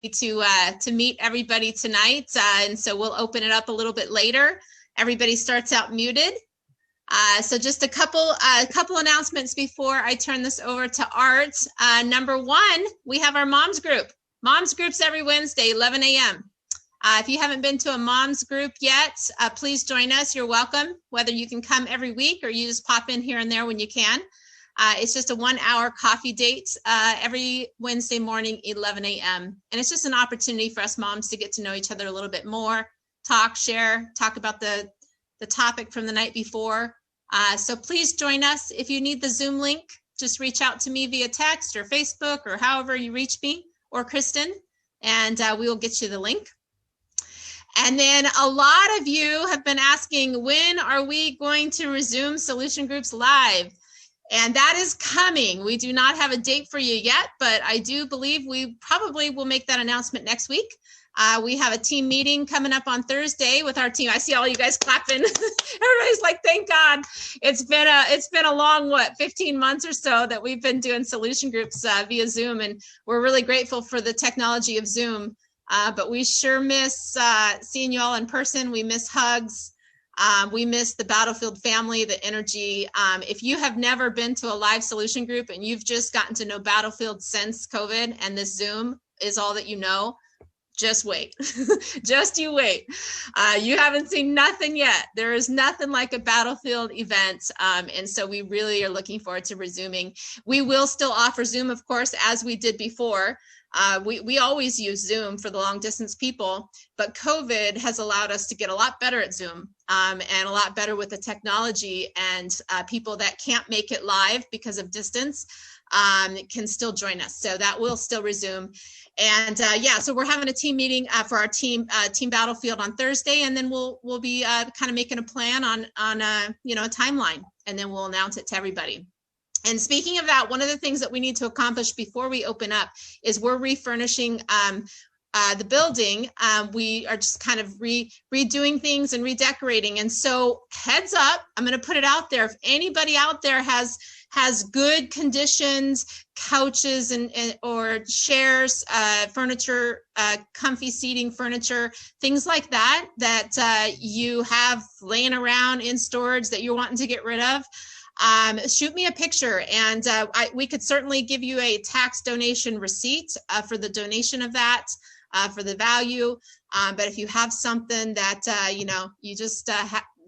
to meet everybody tonight, and so we'll open it up a little bit later. Everybody starts out muted. So just a couple announcements before I turn this over to Art. Number one, we have our Moms Group. Moms Groups every Wednesday, 11 a.m. If you haven't been to a Moms Group yet, please join us. You're welcome, whether you can come every week or you just pop in here and there when you can. It's just a 1-hour coffee date every Wednesday morning, 11 a.m. And it's just an opportunity for us moms to get to know each other a little bit more, share, talk about the topic from the night before. So please join us. If you need the Zoom link, just reach out to me via text or Facebook or however you reach me or Kristen, and we will get you the link. And then a lot of you have been asking, when are we going to resume Solution Groups Live? And that is coming. We do not have a date for you yet, but I do believe we probably will make that announcement next week. We have a team meeting coming up on Thursday with our team. I see all you guys clapping. Everybody's like, thank God. It's been a long, 15 months or so that we've been doing Solution Groups via Zoom, and we're really grateful for the technology of Zoom. But we sure miss seeing you all in person. We miss hugs. We miss the Battlefield family, the energy. If you have never been to a live Solution Group and you've just gotten to know Battlefield since COVID and this Zoom is all that you know, just wait. Just you wait. You haven't seen nothing yet. There is nothing like a Battlefield event. And so we really are looking forward to resuming. We will still offer Zoom, of course, as we did before. We always use Zoom for the long distance people, but COVID has allowed us to get a lot better at Zoom and a lot better with the technology, and people that can't make it live because of distance can still join us. So that will still resume. And yeah, so we're having a team meeting for our team Battlefield on Thursday, and then we'll be kind of making a plan on a timeline, and then we'll announce it to everybody. And speaking of that, one of the things that we need to accomplish before we open up is we're refurnishing the building. We are just kind of redoing things and redecorating. And so heads up, I'm going to put it out there. If anybody out there has good conditions, couches or chairs, furniture, comfy seating furniture, things like that you have laying around in storage that you're wanting to get rid of, shoot me a picture, and we could certainly give you a tax donation receipt for the donation of that, for the value. But if you have something that you just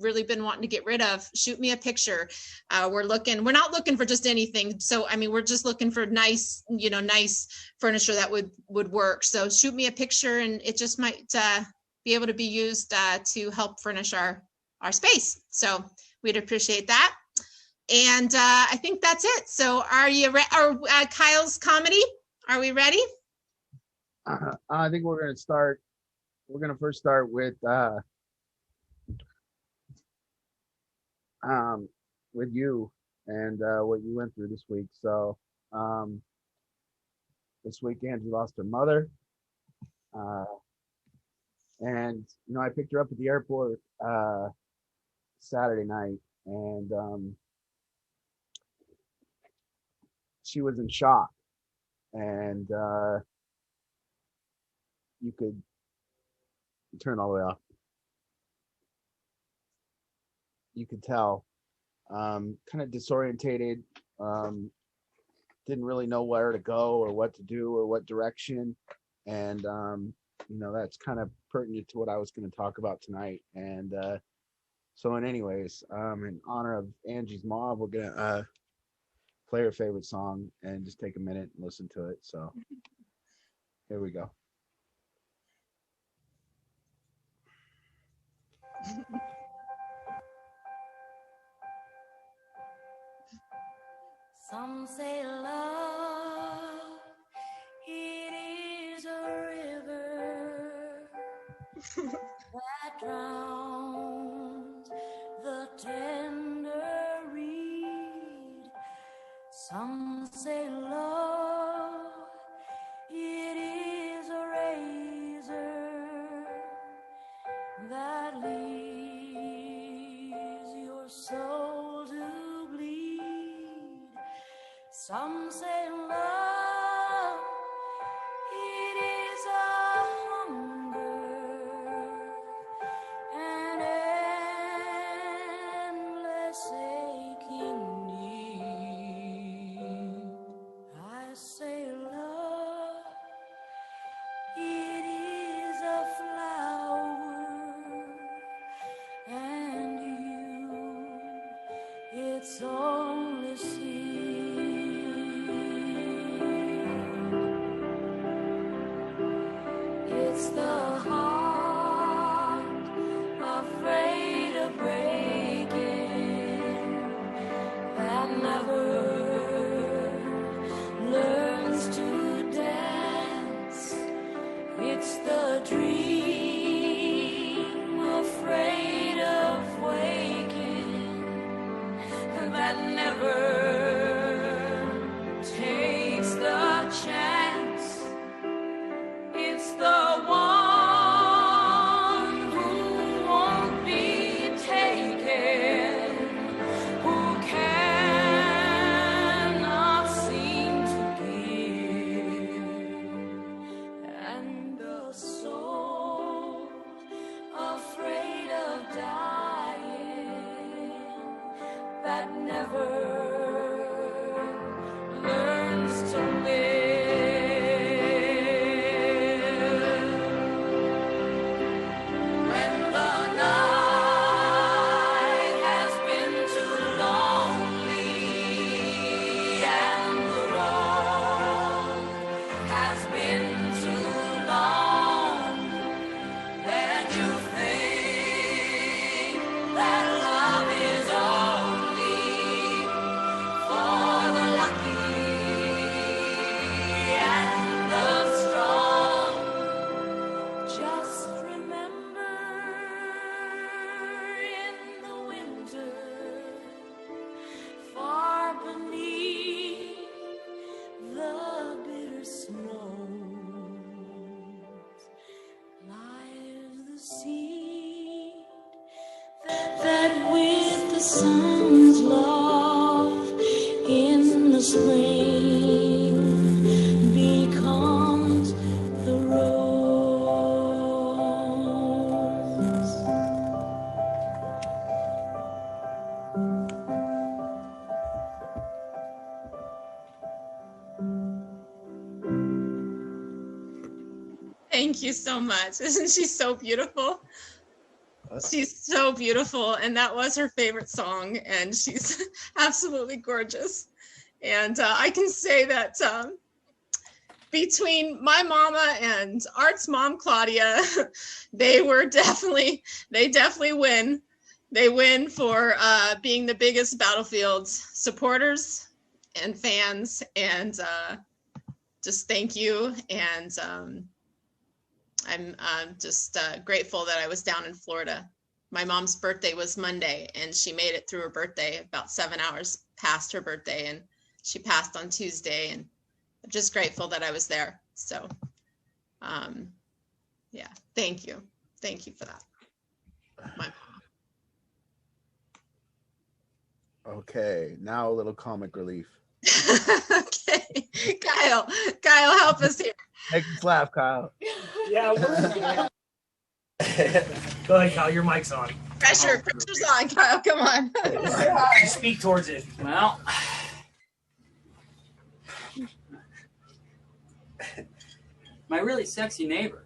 really been wanting to get rid of, shoot me a picture. We're not looking for just anything. So I mean, we're just looking for nice furniture that would work. So shoot me a picture, and it just might be able to be used to help furnish our space. So we'd appreciate that. And I think that's it. So are you ready? Kyle's comedy, are we ready? I think we're going to start. We're going to first start with you and what you went through this week. So this week Angie lost her mother, and I picked her up at the airport Saturday night, and she was in shock, and you could turn all the way off. You could tell, kind of disorientated, didn't really know where to go or what to do or what direction. And, that's kind of pertinent to what I was going to talk about tonight. And so anyways, in honor of Angie's mom, we're going to play her favorite song and just take a minute and listen to it. So here we go. Some say love, it is a river that drowns the tender reed. Some say love, it is a razor that leaves your soul to bleed. Some say love, it is a It's the heart afraid of breaking that never learns to dance. It's the dream afraid of waking that never takes the chance. It's the one who won't be taken, who cannot seem to give, and the soul afraid of dying that never learns to live. When the night has been too lonely and the road has been too long, then you think that love is only for the lucky and the strong. Just remember in the winter, far beneath the bitter snows, lies the seed that with the sun's love in the spring becomes the rose. Thank you so much. Isn't she so beautiful? She's so beautiful, and that was her favorite song, and she's absolutely gorgeous. And I can say that between my mama and Art's mom, Claudia, they definitely win. They win for being the biggest Battlefields supporters and fans, and just thank you. And I'm just grateful that I was down in Florida. My mom's birthday was Monday, and she made it through her birthday about 7 hours past her birthday, and she passed on Tuesday, and I'm just grateful that I was there. So, yeah, thank you. Thank you for that. My mom. Okay, now a little comic relief. Okay, Kyle, help us here. Make us laugh, Kyle. Yeah. Go ahead, Kyle. Your mic's on. Pressure's on, Kyle. Come on. Speak towards it. Well, my really sexy neighbor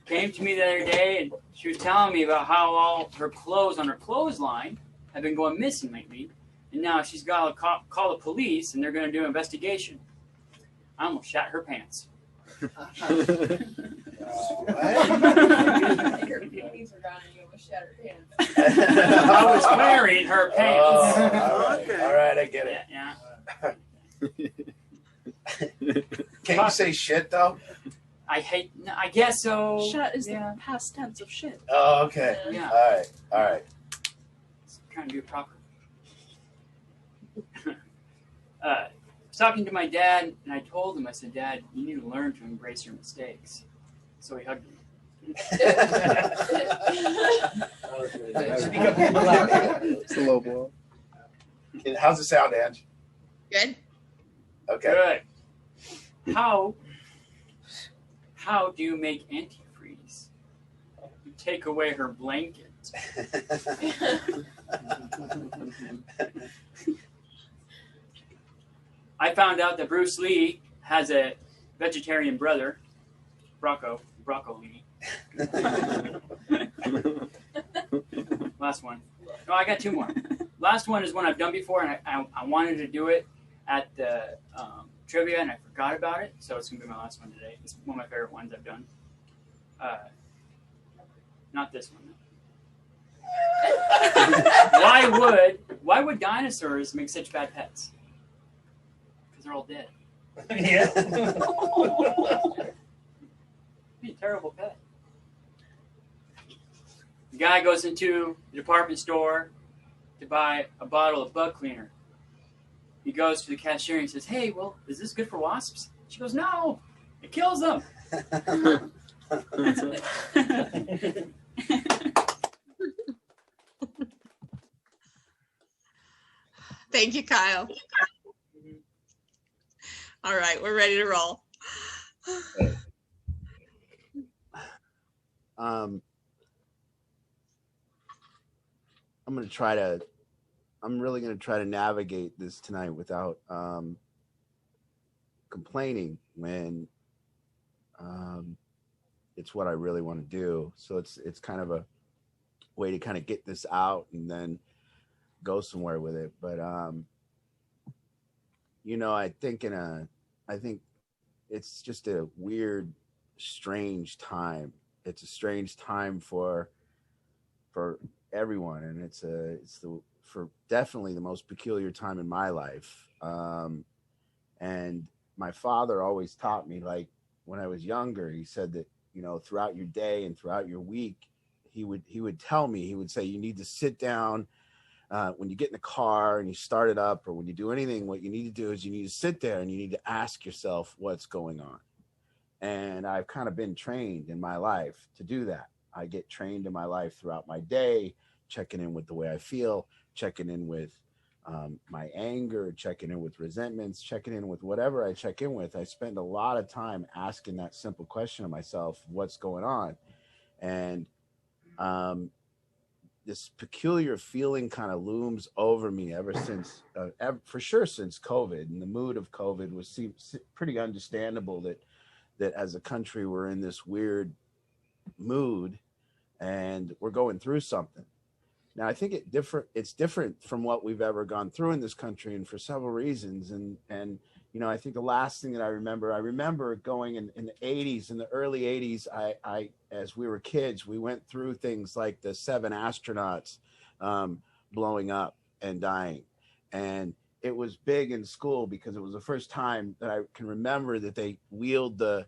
came to me the other day, and she was telling me about how all her clothes on her clothesline have been going missing lately, and now she's got to call the police, and they're going to do an investigation. I almost shat her pants. Your panties were gone and you almost shat her pants. I was wearing her pants. Oh, all right, I get it. Yeah. Can you say shit though? I guess so. Shut is the past tense of shit. Oh, okay. Yeah. All right. Trying to do it proper. I was talking to my dad, and I told him, I said, Dad, you need to learn to embrace your mistakes. So he hugged me. It's a low blow. How's it sound, Ange? Good. Okay. Good. How do you make antifreeze? You take away her blanket. I found out that Bruce Lee has a vegetarian brother, Brocco Lee. Last one. No, I got two more. Last one is one I've done before, and I wanted to do it at the trivia, and I forgot about it, so it's gonna be my last one today. It's one of my favorite ones I've done. Not this one. Why would dinosaurs make such bad pets? Because they're all dead. Yeah. Be a terrible pet. The guy goes into the department store to buy a bottle of bug cleaner. He goes to the cashier and says, "Hey, well, is this good for wasps?" She goes, "No, it kills them." Thank you, Kyle. All right, we're ready to roll. I'm really going to try to navigate this tonight without complaining when it's what I really want to do. So it's kind of a way to kind of get this out and then go somewhere with it. But I think it's just a weird, strange time. It's a strange time for everyone, and it's definitely the most peculiar time in my life. And my father always taught me, like when I was younger, he said that, throughout your day and throughout your week, he would tell me, he would say, you need to sit down when you get in the car and you start it up, or when you do anything, what you need to do is you need to sit there and you need to ask yourself what's going on. And I've kind of been trained in my life to do that. I get trained in my life throughout my day, checking in with the way I feel, checking in with my anger, checking in with resentments, checking in with whatever I check in with. I spend a lot of time asking that simple question of myself, what's going on? And this peculiar feeling kind of looms over me ever since, for sure since COVID. And the mood of COVID was pretty understandable that as a country, we're in this weird mood and we're going through something. Now, I think it's different from what we've ever gone through in this country, and for several reasons. And I think the last thing that I remember going in the 80s, in the early 80s, I as we were kids, we went through things like the 7 astronauts blowing up and dying. And it was big in school because it was the first time that I can remember that they wheeled the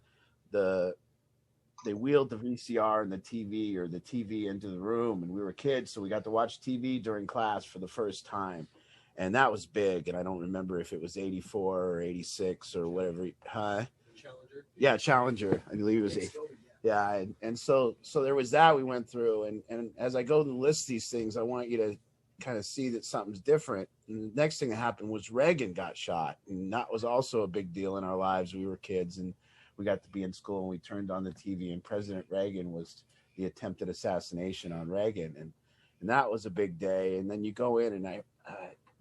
VCR and the TV, or the TV, into the room, and we were kids, so we got to watch TV during class for the first time, and that was big. And I don't remember if it was 84 or 86 or whatever. Challenger. Yeah, Challenger. I believe it was. Yeah, and so there was that we went through, and as I go to list these things, I want you to kind of see that something's different. And the next thing that happened was Reagan got shot, and that was also a big deal in our lives. We were kids, and we got to be in school, and we turned on the TV, and President Reagan was the attempted assassination on Reagan. And that was a big day. And then you go in, and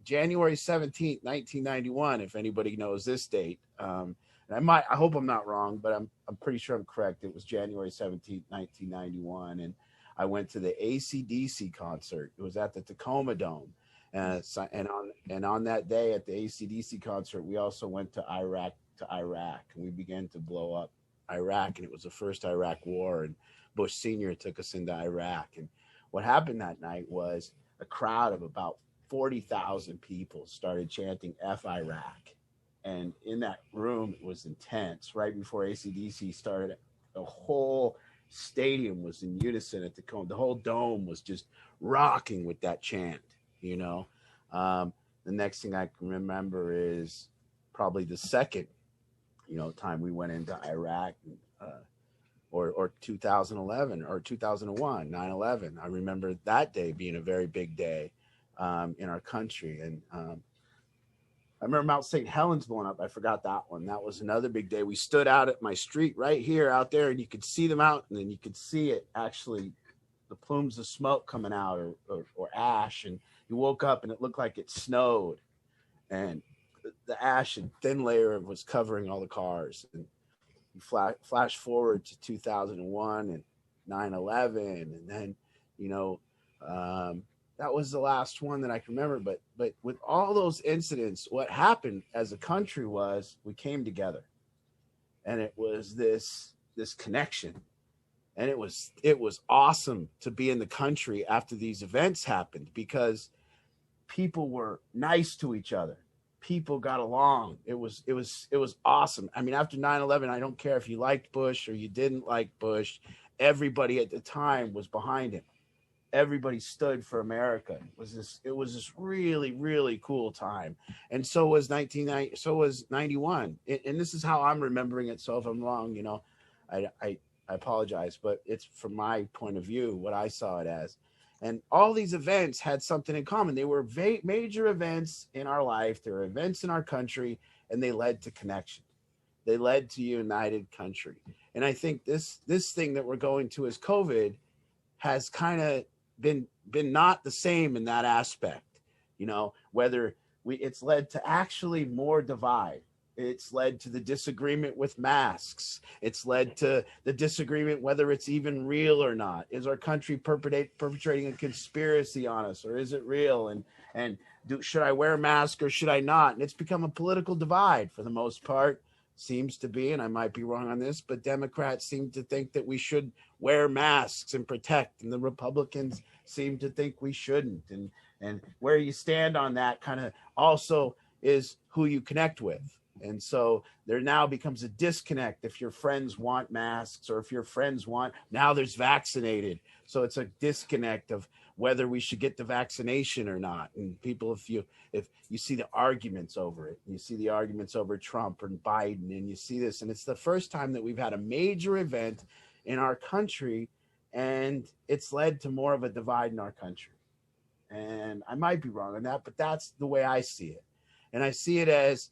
January 17th, 1991, if anybody knows this date. And I hope I'm not wrong, but I'm pretty sure I'm correct. It was January 17th, 1991. And I went to the AC/DC concert. It was at the Tacoma Dome. And on that day at the AC/DC concert, we also went to Iraq, and we began to blow up Iraq, and it was the first Iraq war, and Bush Sr. took us into Iraq. And what happened that night was a crowd of about 40,000 people started chanting F Iraq, and in that room it was intense. Right before AC/DC started, the whole stadium was in unison at the whole dome was just rocking with that chant. The next thing I can remember is probably the second time we went into Iraq, or 2011 or 2001, 9/11. I remember that day being a very big day in our country. And I remember Mount St. Helens blowing up. I forgot that one. That was another big day. We stood out at my street right here out there, and you could see the mountain, and you could see it actually, the plumes of smoke coming out, or ash. And you woke up and it looked like it snowed, and the ash and thin layer was covering all the cars. And you flash forward to 2001 and 9/11, and then was the last one that I can remember. But with all those incidents, what happened as a country was we came together, and it was this connection, and it was awesome to be in the country after these events happened, because people were nice to each other. People got along. It was awesome. I mean, after 9/11, I don't care if you liked Bush or you didn't like Bush, everybody at the time was behind him. Everybody stood for America. It was this really, really cool time. And so was 91. And this is how I'm remembering it. So if I'm wrong, I apologize, but it's from my point of view, what I saw it as. And all these events had something in common. They were major events in our life. They were events in our country, and they led to connection. They led to a united country. And I think this thing that we're going to as COVID has kind of been not the same in that aspect. Whether it's led to actually more divide. It's led to the disagreement with masks. It's led to the disagreement whether it's even real or not. Is our country perpetrating a conspiracy on us, or is it real? And should I wear a mask or should I not? And it's become a political divide for the most part. Seems to be, and I might be wrong on this, but Democrats seem to think that we should wear masks and protect, and the Republicans seem to think we shouldn't. And where you stand on that kind of also is who you connect with. And so there now becomes a disconnect if your friends want masks, or if your friends want, now there's vaccinated. So it's a disconnect of whether we should get the vaccination or not. And people, if you see the arguments over it, you see the arguments over Trump and Biden, and you see this, and it's the first time that we've had a major event in our country, and it's led to more of a divide in our country. And I might be wrong on that, but that's the way I see it. And I see it as,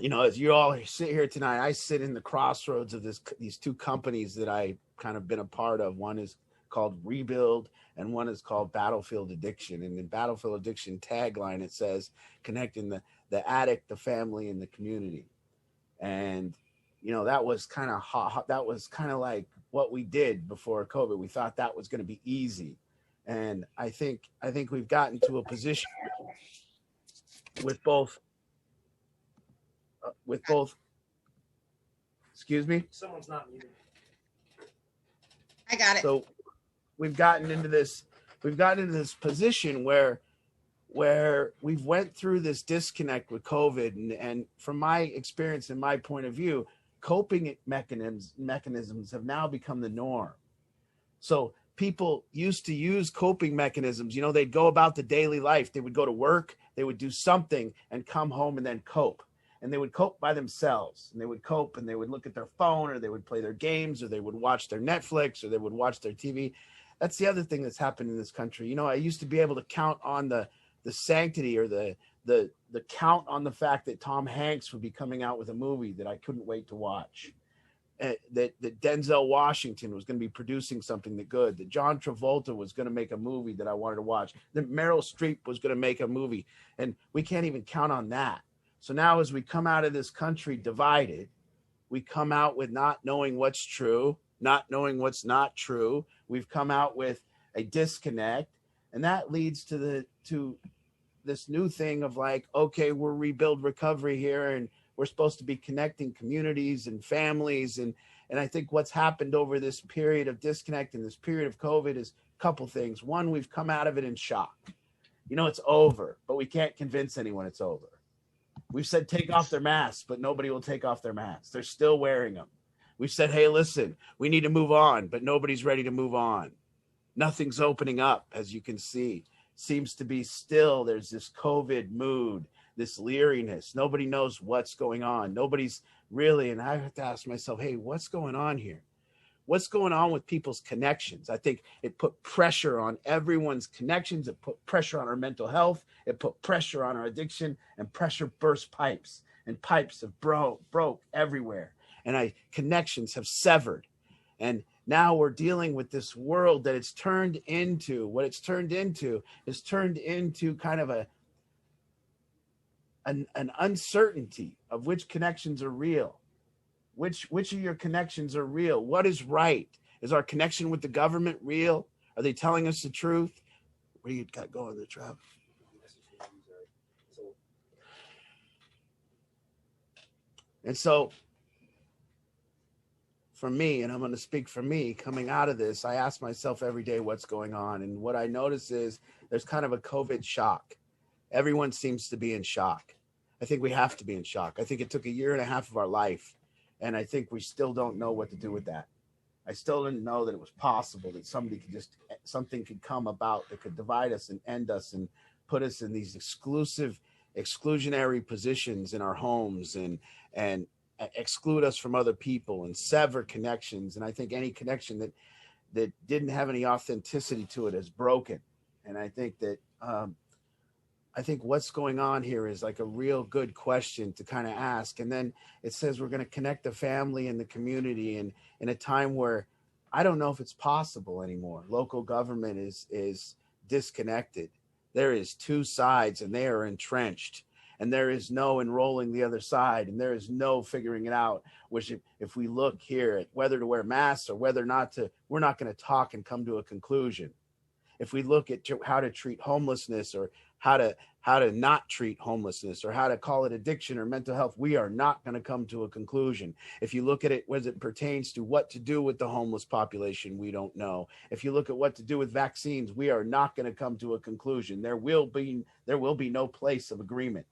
as you all sit here tonight, I sit in the crossroads of these two companies that I kind of been a part of. One is called Rebuild, and one is called Battlefield Addiction. And in Battlefield Addiction tagline, it says connecting the addict, the family, and the community. And that was kind of hot. That was kind of like what we did before COVID. We thought that was going to be easy, and I think we've gotten to a position with both. Excuse me. Someone's not muted. I got it. So we've gotten into this position where we've went through this disconnect with COVID, and from my experience and my point of view, coping mechanisms have now become the norm. So people used to use coping mechanisms. They'd go about the daily life. They would go to work, they would do something and come home and then cope. And they would cope by themselves, and they would cope, and they would look at their phone, or they would play their games, or they would watch their Netflix, or they would watch their TV. That's the other thing that's happened in this country. I used to be able to count on the sanctity, or the count on the fact that Tom Hanks would be coming out with a movie that I couldn't wait to watch. That Denzel Washington was going to be producing something good, that John Travolta was going to make a movie that I wanted to watch, that Meryl Streep was going to make a movie, and we can't even count on that. So now as we come out of this country divided, we come out with not knowing what's true, not knowing what's not true. We've come out with a disconnect, and that leads to this new thing of like, okay, we're rebuild recovery here, and we're supposed to be connecting communities and families. And I think what's happened over this period of disconnect and this period of COVID is a couple things. One, we've come out of it in shock. It's over, but we can't convince anyone it's over. We've said take off their masks, but nobody will take off their masks. They're still wearing them. We've said, hey, listen, we need to move on, but nobody's ready to move on. Nothing's opening up, as you can see. Seems to be still, there's this COVID mood, this leeriness. Nobody knows what's going on. Nobody's really, and I have to ask myself, hey, what's going on here? What's going on with people's connections? I think it put pressure on everyone's connections. It put pressure on our mental health. It put pressure on our addiction, and pressure burst pipes, and pipes have broke everywhere. And connections have severed. And now we're dealing with this world that it's turned into. What it's turned into is turned into kind of an uncertainty of which connections are real. Which of your connections are real? What is right? Is our connection with the government real? Are they telling us the truth? What do you got going there, Trav? And so for me, and I'm going to speak for me, coming out of this, I ask myself every day what's going on. And what I notice is there's kind of a COVID shock. Everyone seems to be in shock. I think we have to be in shock. I think it took 1.5 years of our life, and I think we still don't know what to do with that. I still didn't know that it was possible that something could come about that could divide us and end us and put us in these exclusionary positions in our homes and exclude us from other people and sever connections. And I think any connection that didn't have any authenticity to it is broken. And I think that I think what's going on here is like a real good question to kind of ask. And then it says we're going to connect the family and the community, and in a time where I don't know if it's possible anymore. Local government is disconnected. There is two sides and they are entrenched, and there is no enrolling the other side, and there is no figuring it out, which if we look here at whether to wear masks or whether not to, we're not going to talk and come to a conclusion. If we look at how to treat homelessness or how to not treat homelessness or how to call it addiction or mental health, we are not going to come to a conclusion. If you look at it as it pertains to what to do with the homeless population, we don't know. If you look at what to do with vaccines, we are not going to come to a conclusion. There will be no place of agreement.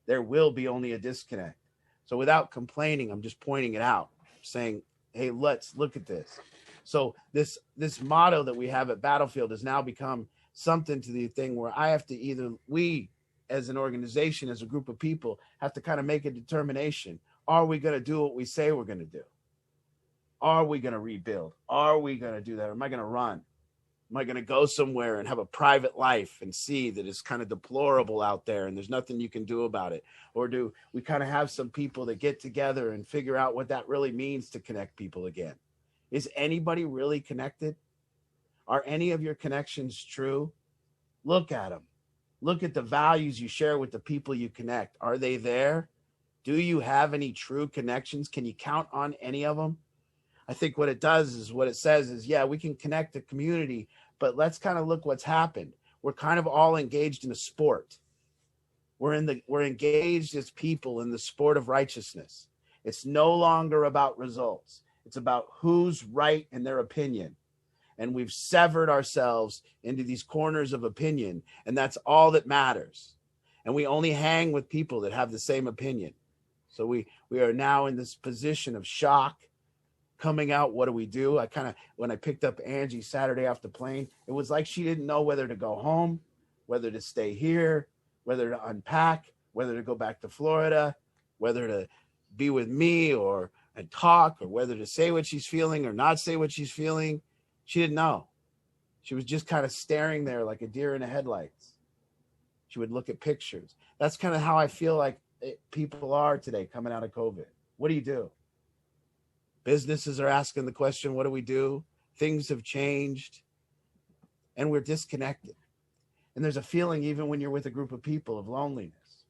There will be only a disconnect. So without complaining, I'm just pointing it out, saying, hey, let's look at this. So this motto that we have at Battlefield has now become something to the thing where I have to we as an organization, as a group of people, have to kind of make a determination. Are we going to do what we say we're going to do? Are we going to rebuild? Are we going to do that? Or am I going to run? Am I going to go somewhere and have a private life and see that it's kind of deplorable out there and there's nothing you can do about it? Or do we kind of have some people that get together and figure out what that really means to connect people again? Is anybody really connected? Are any of your connections true? Look at them. Look at the values you share with the people you connect. Are they there? Do you have any true connections? Can you count on any of them? I think what it does is what it says is, yeah, we can connect the community, but let's kind of look what's happened. We're kind of all engaged in a sport. We're engaged as people in the sport of righteousness. It's no longer about results. It's about who's right in their opinion. And we've severed ourselves into these corners of opinion, and that's all that matters. And we only hang with people that have the same opinion. So we are now in this position of shock, coming out. What do we do? When I picked up Angie Saturday off the plane, it was like she didn't know whether to go home, whether to stay here, whether to unpack, whether to go back to Florida, whether to be with me and talk, or whether to say what she's feeling or not say what she's feeling. She didn't know. She was just kind of staring there like a deer in the headlights. She would look at pictures. That's kind of how I feel like people are today coming out of COVID. What do you do? Businesses are asking the question, what do we do? Things have changed, and we're disconnected. And there's a feeling, even when you're with a group of people, of loneliness.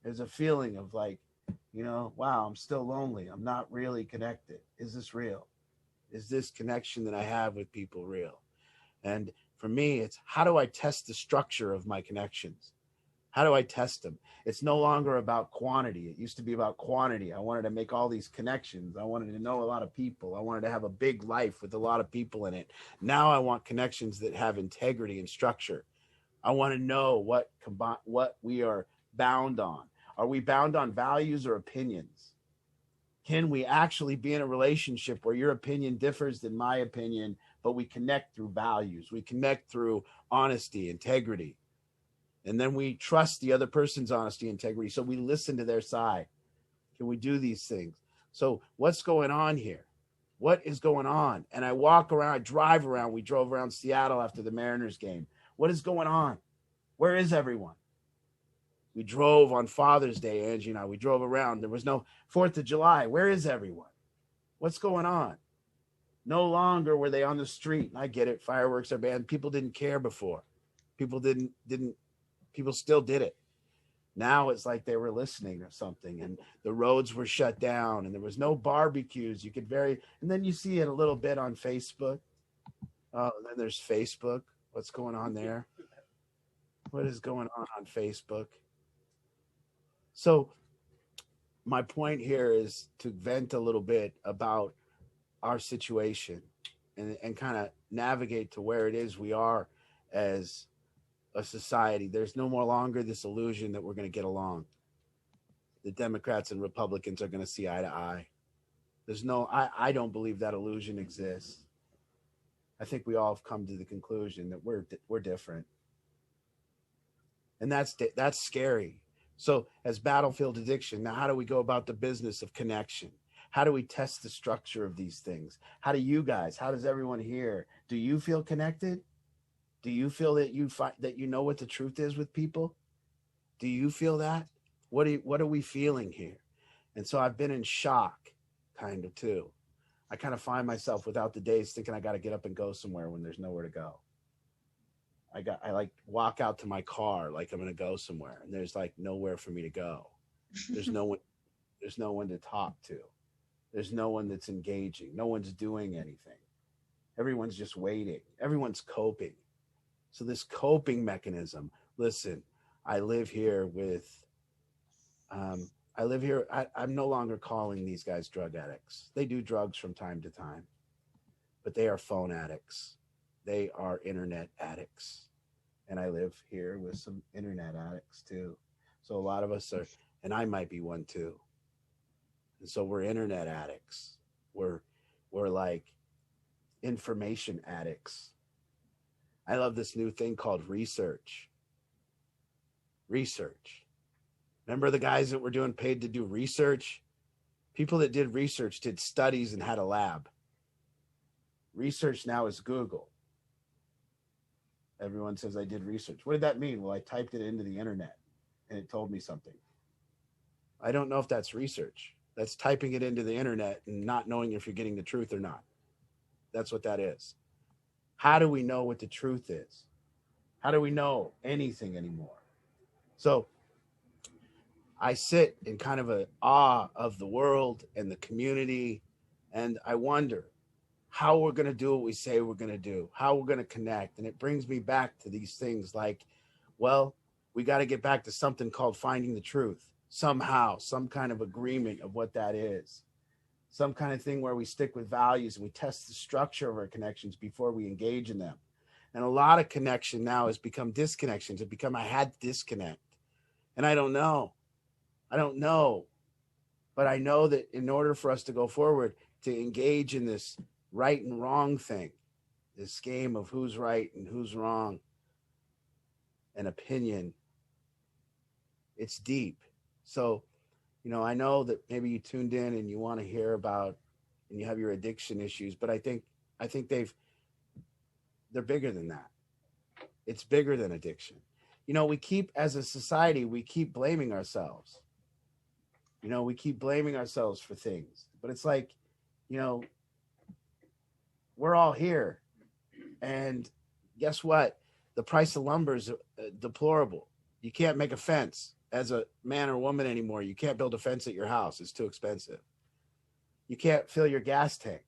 There's a feeling of like, wow, I'm still lonely. I'm not really connected. Is this real? Is this connection that I have with people real? And for me, it's how do I test the structure of my connections? How do I test them? It's no longer about quantity. It used to be about quantity. I wanted to make all these connections. I wanted to know a lot of people. I wanted to have a big life with a lot of people in it. Now I want connections that have integrity and structure. I want to know what we are bound on. Are we bound on values or opinions? Can we actually be in a relationship where your opinion differs than my opinion, but we connect through values? We connect through honesty, integrity. And then we trust the other person's honesty, integrity. So we listen to their side. Can we do these things? So what's going on here? What is going on? And I drive around. We drove around Seattle after the Mariners game. What is going on? Where is everyone? We drove on Father's Day, Angie and I. We drove around. There was no 4th of July. Where is everyone? What's going on? No longer were they on the street. I get it. Fireworks are banned. People didn't care before. People people still did it. Now it's like they were listening or something, and the roads were shut down, and there was no barbecues. And then you see it a little bit on Facebook. Oh, then there's Facebook. What's going on there? What is going on Facebook? So my point here is to vent a little bit about our situation and kind of navigate to where it is we are as a society. There's no more longer this illusion that we're going to get along. The Democrats and Republicans are going to see eye to eye. There's no, I don't believe that illusion exists. I think we all have come to the conclusion that we're different. And that's scary. So as Battlefield Addiction, now how do we go about the business of connection? How do we test the structure of these things? How do you guys, how does everyone here, do you feel connected? Do you feel that you know what the truth is with people? Do you feel that? What are we feeling here? And so I've been in shock kind of too. I kind of find myself without the days thinking I got to get up and go somewhere when there's nowhere to go. I like walk out to my car like I'm going to go somewhere and there's like nowhere for me to go. There's no one to talk to. There's no one that's engaging. No one's doing anything. Everyone's just waiting. Everyone's coping. So this coping mechanism, listen, I live here. I'm no longer calling these guys drug addicts. They do drugs from time to time, but they are phone addicts. They are internet addicts. And I live here with some internet addicts too. So a lot of us are, and I might be one too. And so we're internet addicts. We're like information addicts. I love this new thing called research. Research. Remember the guys that were doing paid to do research? People that did research did studies and had a lab. Research now is Google. Everyone says I did research. What did that mean? Well, I typed it into the internet and it told me something. I don't know if that's research. That's typing it into the internet and not knowing if you're getting the truth or not. That's what that is. How do we know what the truth is? How do we know anything anymore? So I sit in kind of an awe of the world and the community, and I wonder how we're going to do what we say we're going to do, how we're going to connect. And it brings me back to these things like, well, we got to get back to something called finding the truth somehow, some kind of agreement of what that is, some kind of thing where we stick with values and we test the structure of our connections before we engage in them. And a lot of connection now has become disconnections. It's become, I had to disconnect. And I don't know. But I know that in order for us to go forward, to engage in this right and wrong thing, this game of who's right and who's wrong, an opinion, it's deep. So, I know that maybe you tuned in and you want to hear about, and you have your addiction issues, but I think they're bigger than that. It's bigger than addiction. We keep, as a society, we keep blaming ourselves. We keep blaming ourselves for things, but it's like, we're all here. And guess what? The price of lumber is deplorable. You can't make a fence as a man or woman anymore. You can't build a fence at your house. It's too expensive. You can't fill your gas tank.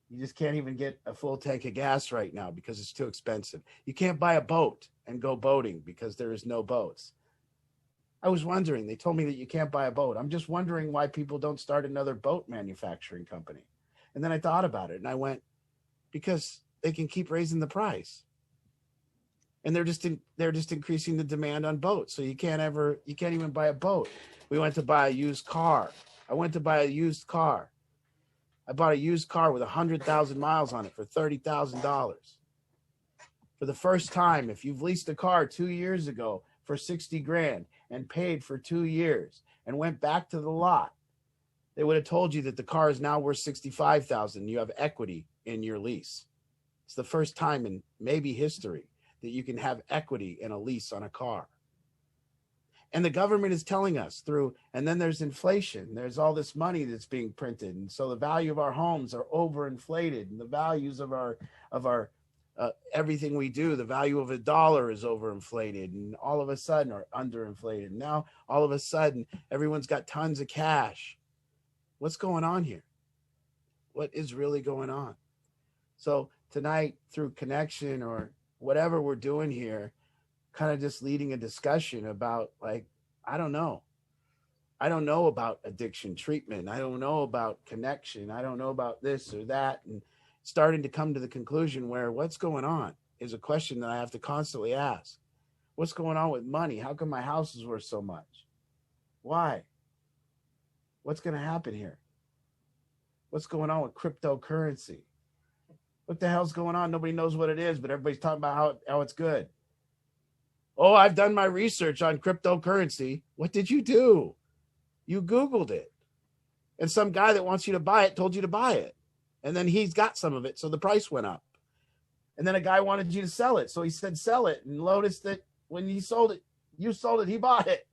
You just can't even get a full tank of gas right now because it's too expensive. You can't buy a boat and go boating because there is no boats. I was wondering, they told me that you can't buy a boat. I'm just wondering why people don't start another boat manufacturing company. And then I thought about it and I went, because they can keep raising the price. And they're just increasing the demand on boats. So you can't even buy a boat. We went to buy a used car. I went to buy a used car. I bought a used car with 100,000 miles on it for $30,000. For the first time, if you've leased a car 2 years ago for 60 grand and paid for 2 years and went back to the lot, they would have told you that the car is now worth 65,000. You have equity in your lease. It's the first time in maybe history that you can have equity in a lease on a car. And the government is telling us and then there's inflation. There's all this money that's being printed. And so the value of our homes are overinflated, and the values of our everything we do, the value of a dollar is overinflated, and all of a sudden, or underinflated. Now, all of a sudden, everyone's got tons of cash. What's going on here? What is really going on? So tonight, through connection or whatever we're doing here, kind of just leading a discussion about, like, I don't know. I don't know about addiction treatment. I don't know about connection. I don't know about this or that. And starting to come to the conclusion where what's going on is a question that I have to constantly ask. What's going on with money? How come my house is worth so much? Why? What's going to happen here? What's going on with cryptocurrency? What the hell's going on? Nobody knows what it is, but everybody's talking about how it's good. Oh, I've done my research on cryptocurrency. What did you do? You Googled it. And some guy that wants you to buy it told you to buy it. And then he's got some of it, so the price went up. And then a guy wanted you to sell it, so he said sell it, and noticed that when he sold it, you sold it, he bought it.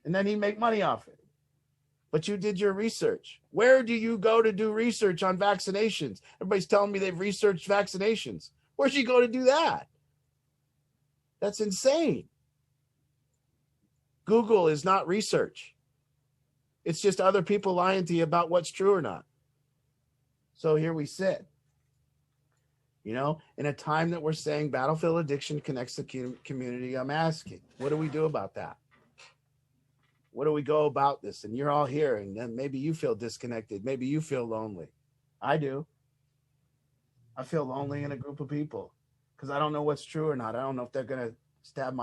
And then he make money off it. But you did your research. Where do you go to do research on vaccinations? Everybody's telling me they've researched vaccinations. Where'd you go to do that? That's insane. Google is not research. It's just other people lying to you about what's true or not. So here we sit. You know, in a time that we're saying battlefield addiction connects the community, I'm asking, what do we do about that? What do we go about this? And you're all here, and then maybe you feel disconnected. Maybe you feel lonely. I do. I feel lonely in a group of people because I don't know what's true or not. I don't know if they're gonna stab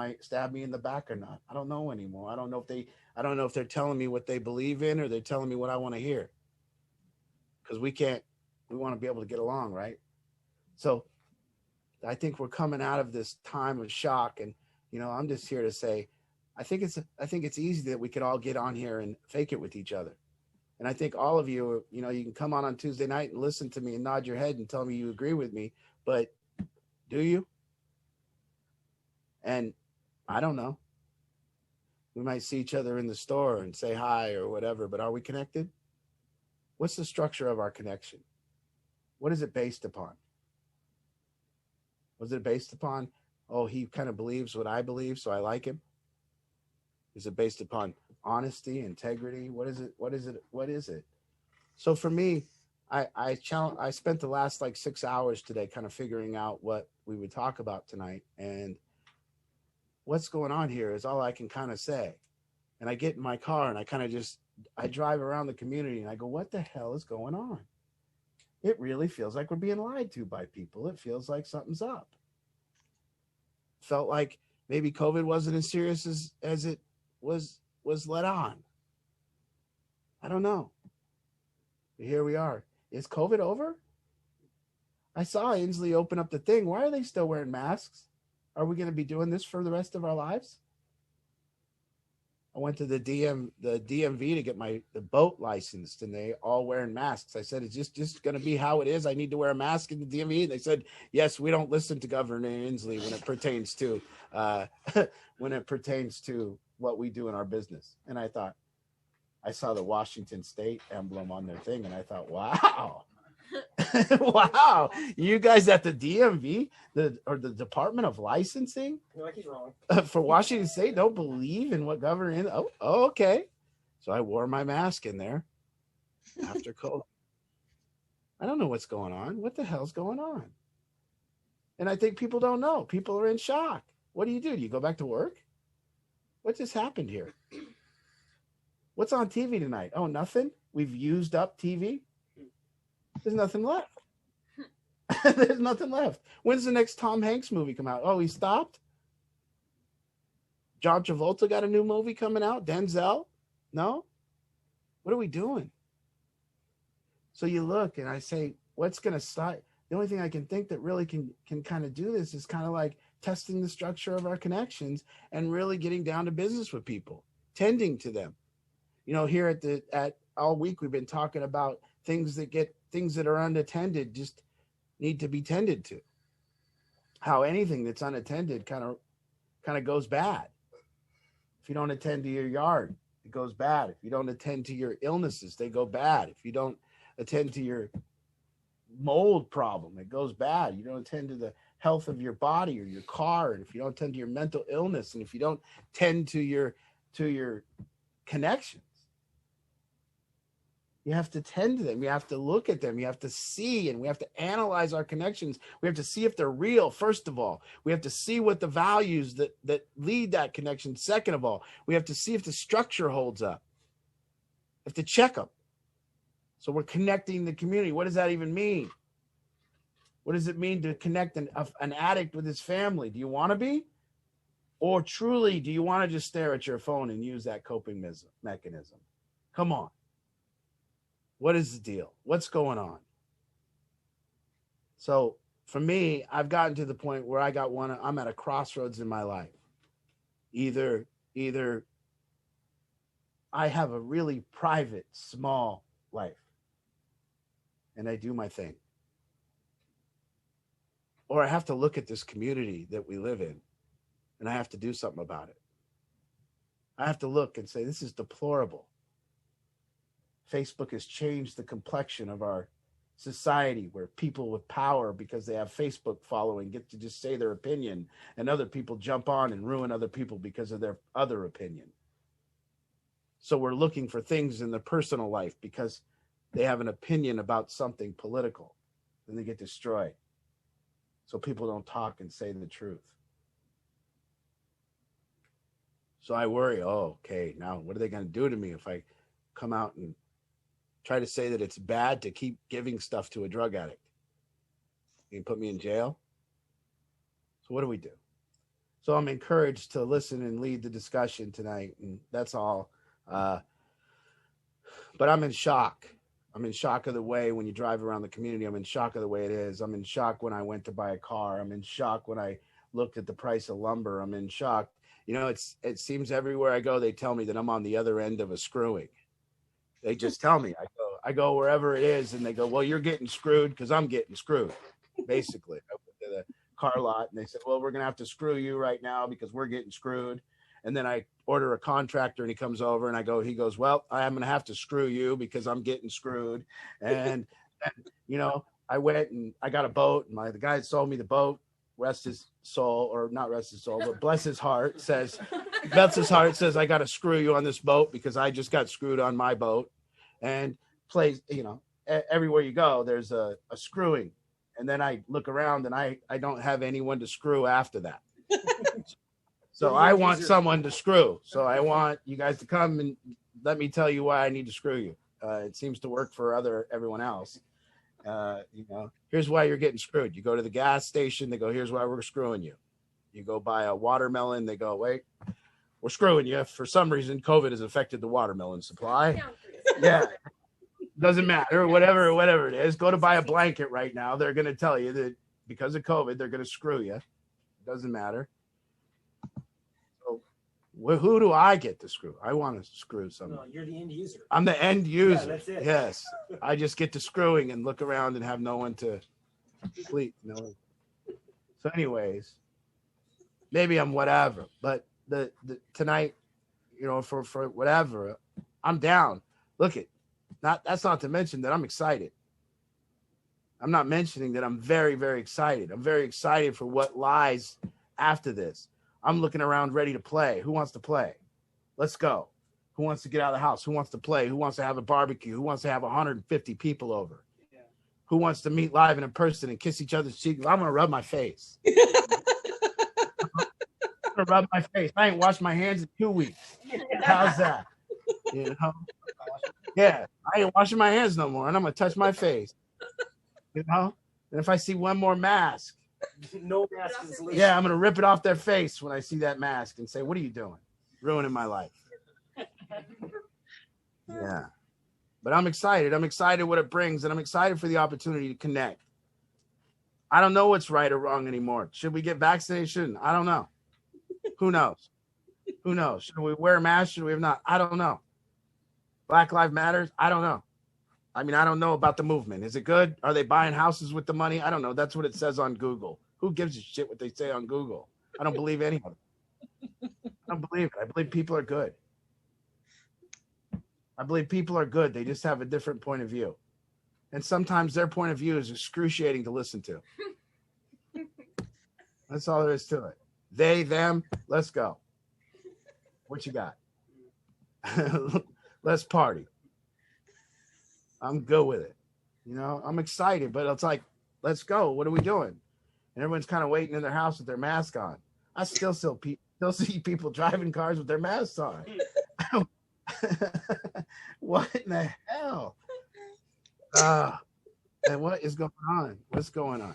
me in the back or not. I don't know anymore. I don't know if they're telling me what they believe in or they're telling me what I want to hear. Because we want to be able to get along, right? So I think we're coming out of this time of shock, and I'm just here to say, I think it's easy that we could all get on here and fake it with each other. And I think all of you, you can come on Tuesday night and listen to me and nod your head and tell me you agree with me, but do you? And I don't know. We might see each other in the store and say hi or whatever, but are we connected? What's the structure of our connection? What is it based upon? Was it based upon, oh, he kind of believes what I believe, so I like him? Is it based upon honesty, integrity? What is it? So for me, I spent the last 6 hours today kind of figuring out what we would talk about tonight. And what's going on here is all I can kind of say. And I get in my car and I drive around the community and I go, what the hell is going on? It really feels like we're being lied to by people. It feels like something's up. Felt like maybe COVID wasn't as serious as it was let on. I don't know. But here we are. Is COVID over? I saw Inslee open up the thing. Why are they still wearing masks? Are we going to be doing this for the rest of our lives? I went to the DMV to get the boat licensed, and they all wearing masks. I said, it's just going to be how it is. I need to wear a mask in the DMV. And they said, yes, we don't listen to Governor Inslee when it pertains to what we do in our business. And I thought, I saw the Washington State emblem on their thing, and I thought, wow. Wow, you guys at the DMV, the Department of Licensing, You're like he's wrong. For Washington State, don't believe in what governor. Oh, okay. So I wore my mask in there after COVID. I don't know what's going on. What the hell's going on? And I think people don't know. People are in shock. What do? Do you go back to work? What just happened here? What's on TV tonight? Oh, nothing. We've used up TV. There's nothing left. There's nothing left. When's the next Tom Hanks movie come out? Oh, he stopped? John Travolta got a new movie coming out? Denzel? No? What are we doing? So you look and I say, what's going to start? The only thing I can think that really can kind of do this is kind of like testing the structure of our connections and really getting down to business with people, tending to them. Here at all week, we've been talking about things that are unattended just need to be tended to. How anything that's unattended kind of goes bad. If you don't attend to your yard, it goes bad. If you don't attend to your illnesses, they go bad. If you don't attend to your mold problem, it goes bad. You don't attend to the health of your body or your car, and if you don't attend to your mental illness, and if you don't tend to your connections, You have to tend to them. You have to look at them. You have to see, and we have to analyze our connections. We have to see if they're real, first of all. We have to see what the values that lead that connection, second of all. We have to see if the structure holds up. We have to check them. So we're connecting the community. What does that even mean? What does it mean to connect an addict with his family? Do you want to be? Or truly, do you want to just stare at your phone and use that coping mechanism? Come on. What is the deal? What's going on? So for me, I've gotten to the point where I'm at a crossroads in my life. Either I have a really private, small life and I do my thing. Or I have to look at this community that we live in and I have to do something about it. I have to look and say, this is deplorable. Facebook has changed the complexion of our society, where people with power, because they have Facebook following, get to just say their opinion, and other people jump on and ruin other people because of their other opinion. So we're looking for things in their personal life because they have an opinion about something political, then they get destroyed. So people don't talk and say the truth. So I worry, okay, now what are they going to do to me if I come out and try to say that it's bad to keep giving stuff to a drug addict? You can put me in jail? So what do we do? So I'm encouraged to listen and lead the discussion tonight, and that's all. But I'm in shock. I'm in shock of the way when you drive around the community. I'm in shock of the way it is. I'm in shock when I went to buy a car. I'm in shock when I looked at the price of lumber. I'm in shock. You know, it seems everywhere I go, they tell me that I'm on the other end of a screwing. They just tell me. I go wherever it is, and they go, well, you're getting screwed because I'm getting screwed, basically. I went to the car lot, and they said, well, we're going to have to screw you right now because we're getting screwed. And then I order a contractor, and he comes over, and he goes, well, I'm going to have to screw you because I'm getting screwed. And you know, I went and I got a boat, and the guy that sold me the boat, rest his soul, or not rest his soul, but bless his heart, says, I got to screw you on this boat because I just got screwed on my boat. And plays, you know, everywhere you go, there's a screwing. And then I look around and I don't have anyone to screw after that. So I want someone to screw. So I want you guys to come and let me tell you why I need to screw you. It seems to work for everyone else. You know, here's why you're getting screwed. You go to the gas station, they go, here's why we're screwing you. You go buy a watermelon, they go, wait, we're screwing you. For some reason, COVID has affected the watermelon supply. Yeah. Doesn't matter, whatever it is. Go to buy a blanket right now. They're going to tell you that because of COVID, they're going to screw you. Doesn't matter. So who do I get to screw? I want to screw someone. No, you're the end user. I'm the end user. Yeah, that's it. Yes. I just get to screwing and look around and have no one to sleep. No. So anyways, maybe I'm whatever. But the tonight, you know, for whatever, I'm down. Look it. That's not to mention that I'm excited. I'm not mentioning that I'm very, very excited. I'm very excited for what lies after this. I'm looking around ready to play. Who wants to play? Let's go. Who wants to get out of the house? Who wants to play? Who wants to have a barbecue? Who wants to have 150 people over? Yeah. Who wants to meet live and in person and kiss each other's cheeks? I'm going to rub my face. I'm going to rub my face. I ain't washed my hands in 2 weeks. How's that? You know? Yeah, I ain't washing my hands no more, and I'm gonna touch my face. You know, and if I see one more mask, no mask is legal. Yeah, I'm gonna rip it off their face when I see that mask and say, "What are you doing? Ruining my life." Yeah, but I'm excited. I'm excited what it brings, and I'm excited for the opportunity to connect. I don't know what's right or wrong anymore. Should we get vaccinated? I don't know. Who knows? Who knows? Should we wear a mask? Should we have not? I don't know. Black Lives Matter? I don't know. I mean, I don't know about the movement. Is it good? Are they buying houses with the money? I don't know. That's what it says on Google. Who gives a shit what they say on Google? I don't believe any of it. I don't believe it. I believe people are good. I believe people are good. They just have a different point of view. And sometimes their point of view is excruciating to listen to. That's all there is to it. They, them, let's go. What you got? Let's party. I'm good with it. You know, I'm excited, but it's like, let's go. What are we doing? And everyone's kind of waiting in their house with their mask on. I still see people driving cars with their masks on. What in the hell? And what is going on? What's going on?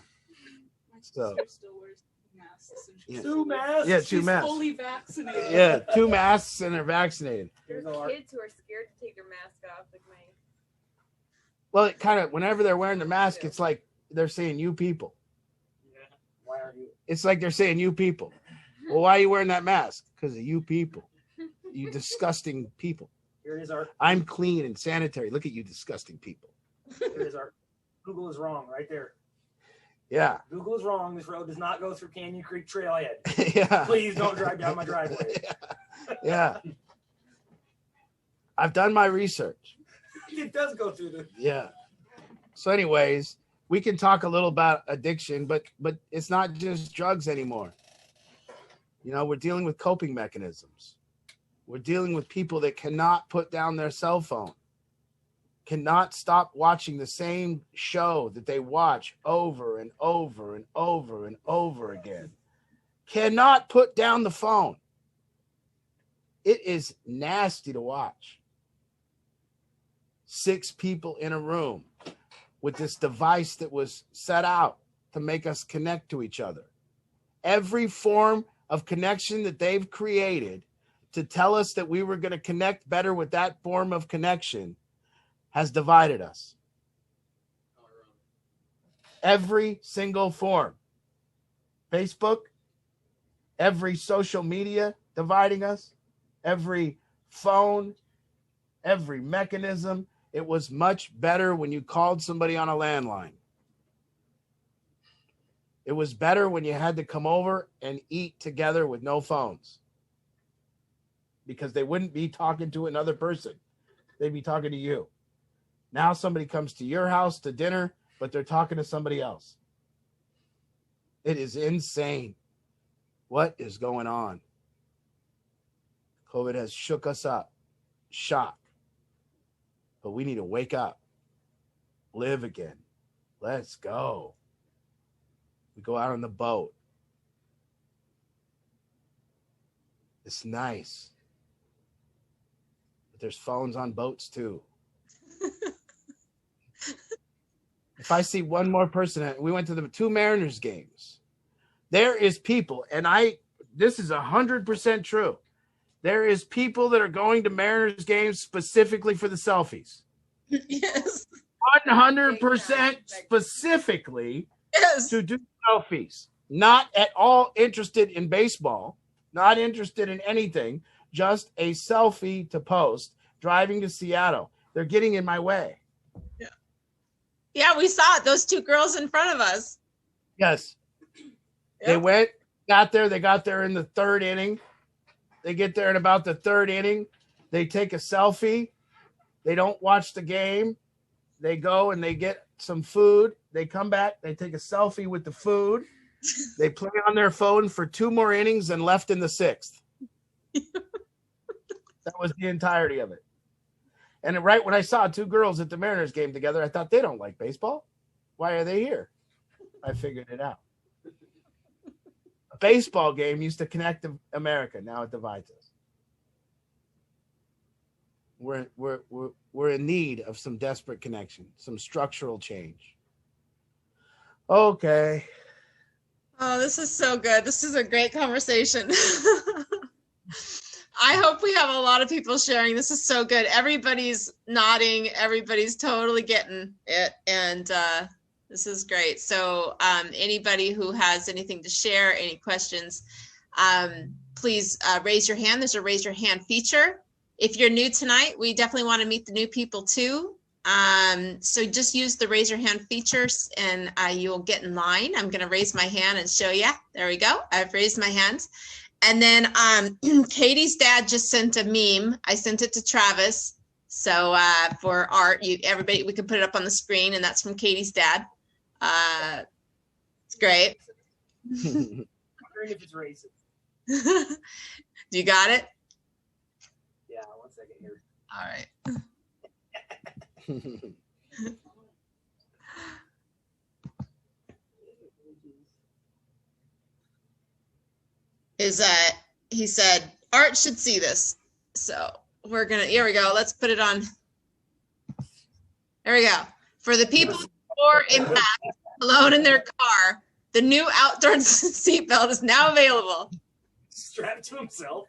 So, Still wears masks. And Yeah. 2 masks. yeah, 2 she's masks. fully vaccinated. Yeah, 2 masks and they're vaccinated. Here's There's our- kids who are scared to take their mask off, like my. Well, it kind of, whenever they're wearing the mask, it's like they're saying you people. Yeah. Why are you? It's like they're saying you people. Well, why are you wearing that mask? Because of you people. You disgusting people. Here is our. I'm clean and sanitary. Look at you disgusting people. Here is our. Google is wrong right there. Yeah. Google is wrong. This road does not go through Canyon Creek Trailhead. Yeah. Please don't drive down my driveway. Yeah. I've done my research. It does go through the. Yeah. So anyways, we can talk a little about addiction, but it's not just drugs anymore. You know, we're dealing with coping mechanisms. We're dealing with people that cannot put down their cell phone, cannot stop watching the same show that they watch over and over and over and over again, cannot put down the phone. It is nasty to watch. 6 people in a room with this device that was set out to make us connect to each other. Every form of connection that they've created to tell us that we were going to connect better with that form of connection has divided us. Every single form. Facebook, every social media dividing us, every phone, every mechanism. It was much better when you called somebody on a landline. It was better when you had to come over and eat together with no phones, because they wouldn't be talking to another person. They'd be talking to you. Now somebody comes to your house to dinner, but they're talking to somebody else. It is insane. What is going on? COVID has shook us up. Shock. But we need to wake up. Live again. Let's go. We go out on the boat. It's nice. But there's phones on boats too. If I see one more person, we went to the 2 Mariners games. There is people, and this is 100% true. There is people that are going to Mariners games specifically for the selfies. Yes. 100% specifically Yes. to do selfies. Not at all interested in baseball, not interested in anything, just a selfie to post driving to Seattle. They're getting in my way. Yeah, we saw it. Those 2 girls in front of us. Yes. They got there in the 3rd inning. They get there in about the 3rd inning. They take a selfie. They don't watch the game. They go and they get some food. They come back. They take a selfie with the food. They play on their phone for 2 more innings and left in the 6th. That was the entirety of it. And right when I saw 2 girls at the Mariners game together, I thought, they don't like baseball. Why are they here? I figured it out. A baseball game used to connect America. Now it divides us. We're in need of some desperate connection, some structural change. Okay. Oh, this is so good. This is a great conversation. I hope we have a lot of people sharing. This is so good. Everybody's nodding. Everybody's totally getting it. And this is great. So anybody who has anything to share, any questions, please raise your hand. There's a raise your hand feature. If you're new tonight, we definitely want to meet the new people too. So just use the raise your hand features and you'll get in line. I'm going to raise my hand and show you. There we go. I've raised my hand. And then Katie's dad just sent a meme. I sent it to Travis. So for art, everybody, we can put it up on the screen, and that's from Katie's dad. It's great. Wondering if it's racist. You got it? Yeah, 1 second here. All right. He said Art should see this. So here we go. Let's put it on. There we go. For the people who wore a mask alone in their car, the new outdoor seatbelt is now available. Strapped to himself.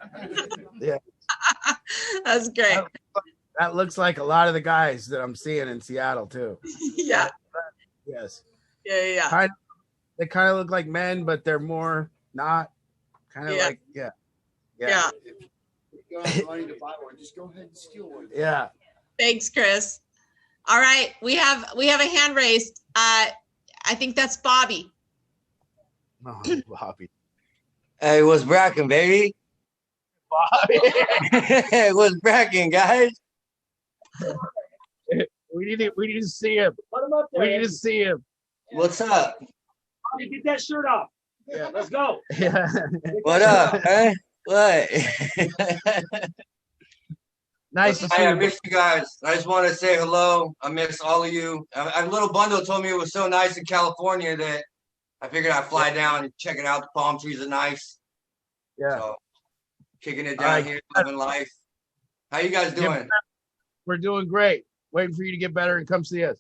Yeah. That's great. That looks like a lot of the guys that I'm seeing in Seattle too. Yeah. Yes. Yeah. They kind of look like men, but they're more not. Kind of like Yeah. If you have money to buy one, just go ahead and steal one. Yeah. Thanks, Chris. All right, we have a hand raised. I think that's Bobby. Oh, Bobby. Hey, what's bracking, baby? Bobby. Hey, what's bracking, guys? We need to see him. Put him up there. We need to see him. What's up? Bobby, get that shirt off. Yeah. Let's go. Yeah. What up, huh? What? Nice to see Hey, I you. miss you guys. I just want to say hello. I miss all of you. A little bundle told me it was so nice in California that I figured I'd fly down and check it out. The palm trees are nice. Yeah. So, kicking it down here, living life. How you guys doing? We're doing great. Waiting for you to get better and come see us.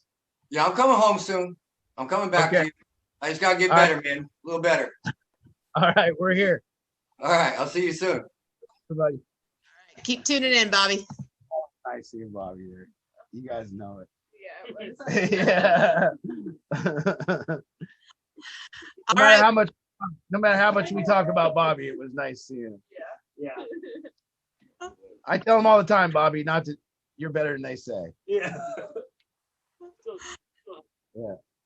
Yeah, I'm coming home soon. I'm coming back to you. I just gotta get better, man. A little better. All right, we're here. All right, I'll see you soon. Everybody. Keep tuning in, Bobby. I see Bobby there. You guys know it. Yeah. Yeah. All no right. matter how much we talk about Bobby, it was nice seeing him. Yeah. I tell him all the time, Bobby, not to. You're better than they say. Yeah.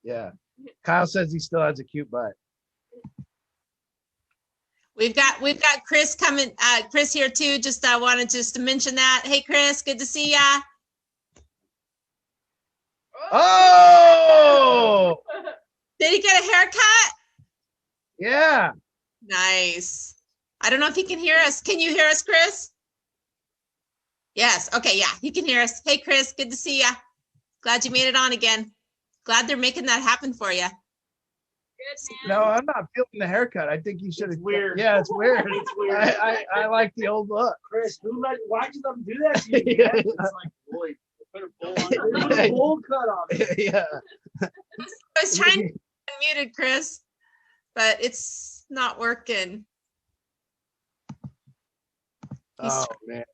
Yeah. Kyle says he still has a cute butt. We've got Chris coming. Chris here too. Just wanted to mention that. Hey, Chris, good to see ya. Oh, Did he get a haircut? yeah. Nice. I don't know if he can hear us. Can you hear us, Chris? Yes. Okay. Yeah, he can hear us. Hey, Chris, good to see ya. Glad you made it on again. Glad they're making that happen for you. No, I'm not feeling the haircut. I think you should have. Weird. Yeah, it's weird. It's weird. I like the old look. Chris, why'd you let him do that to you? Yeah. Man? It's like, boy, put a bowl on. Put a bowl cut on it. Yeah. I was trying to unmute Chris, but it's not working. Oh man.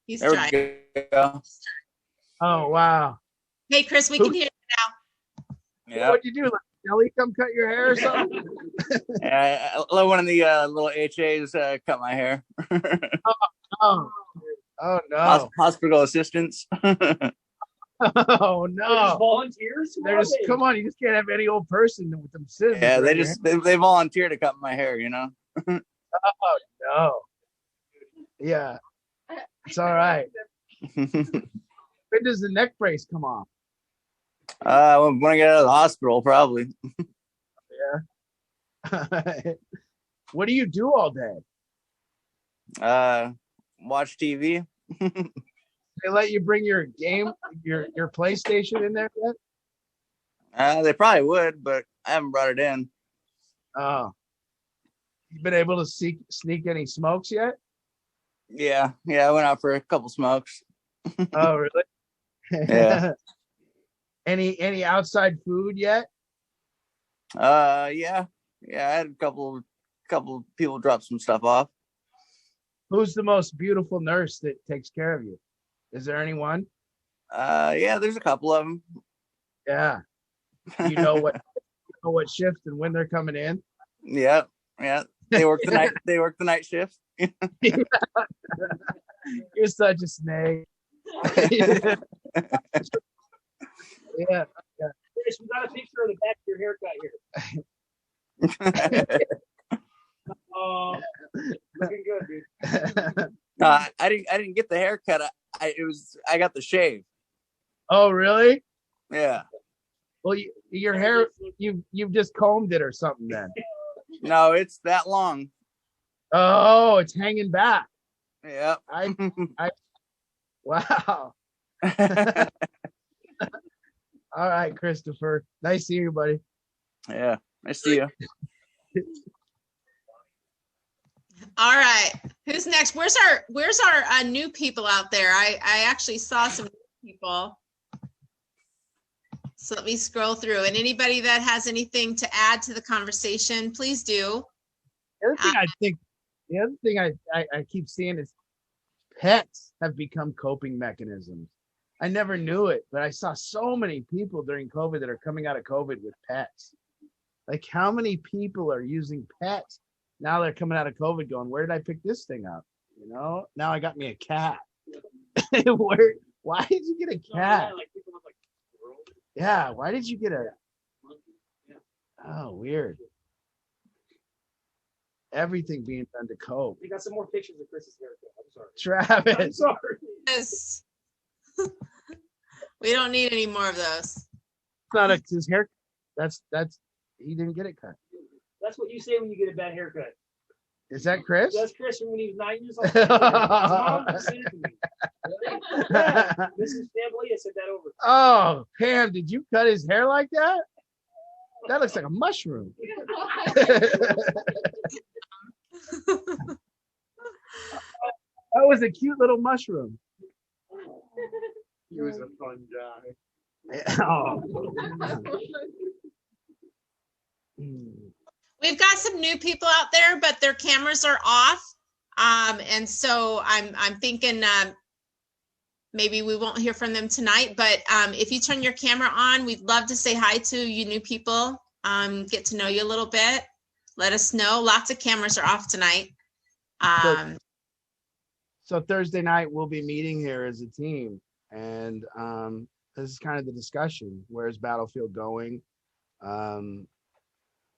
He's There trying. we go. Oh wow. Hey, Chris, we can hear you now. Yeah. What'd you do? Let Kelly come cut your hair or something? Yeah, I let one of the little HAs cut my hair. Oh no. Hospital assistants. Oh They're just no. volunteers? They're just come on. You just can't have any old person with them scissors. Yeah, they right just they volunteer to cut my hair. You know. here. Oh no. Yeah. It's all right. When does the neck brace come off? When I get out of the hospital, probably. What do you do all day? Watch TV. They let you bring your game, your PlayStation in there yet? They probably would, but I haven't brought it in. Oh. You been able to sneak any smokes yet? Yeah, I went out for a couple smokes. Oh, really? Yeah. Any outside food yet? Yeah. I had a couple people drop some stuff off. Who's the most beautiful nurse that takes care of you? Is there anyone? Yeah, there's a couple of them. Yeah. You know what shift and when they're coming in? Yeah. They work the night. They work the night shift. You're such a snake. Yeah. Chris, we got a picture of the back of your haircut here. Oh, looking good, dude. No, I didn't get the haircut. I got the shave. Oh, really? Yeah. Well, your hair, you've just combed it or something then. No, it's that long. Oh, it's hanging back. Yeah. Wow. All right, Christopher. Nice seeing you, buddy. Yeah, nice to you. All right, who's next? Where's our new people out there? I actually saw some new people. So let me scroll through. And anybody that has anything to add to the conversation, please do. The other thing I keep seeing is pets have become coping mechanisms. I never knew it, but I saw so many people during COVID that are coming out of COVID with pets. Like, how many people are using pets? Now they're coming out of COVID going, where did I pick this thing up? You know, now I got me a cat. Why did you get a cat? Yeah, why did you get a? Oh, weird. Everything being done to cope. We got some more pictures of Chris's haircut. I'm sorry. Travis. I'm sorry. Yes. We don't need any more of those. It's not his hair. That's he didn't get it cut. That's what you say when you get a bad haircut. Is that Chris? That's Chris from when he was 9 years old. His mom just sent it to me. Yeah, Mrs. Family said that over. Oh, Pam, did you cut his hair like that? That looks like a mushroom. That was a cute little mushroom. He was a fun guy. Oh. We've got some new people out there, but their cameras are off. And so I'm thinking maybe we won't hear from them tonight, but if you turn your camera on, we'd love to say hi to you new people, get to know you a little bit. Let us know. Lots of cameras are off tonight. So Thursday night, we'll be meeting here as a team. And this is kind of the discussion. Where's Battlefield going?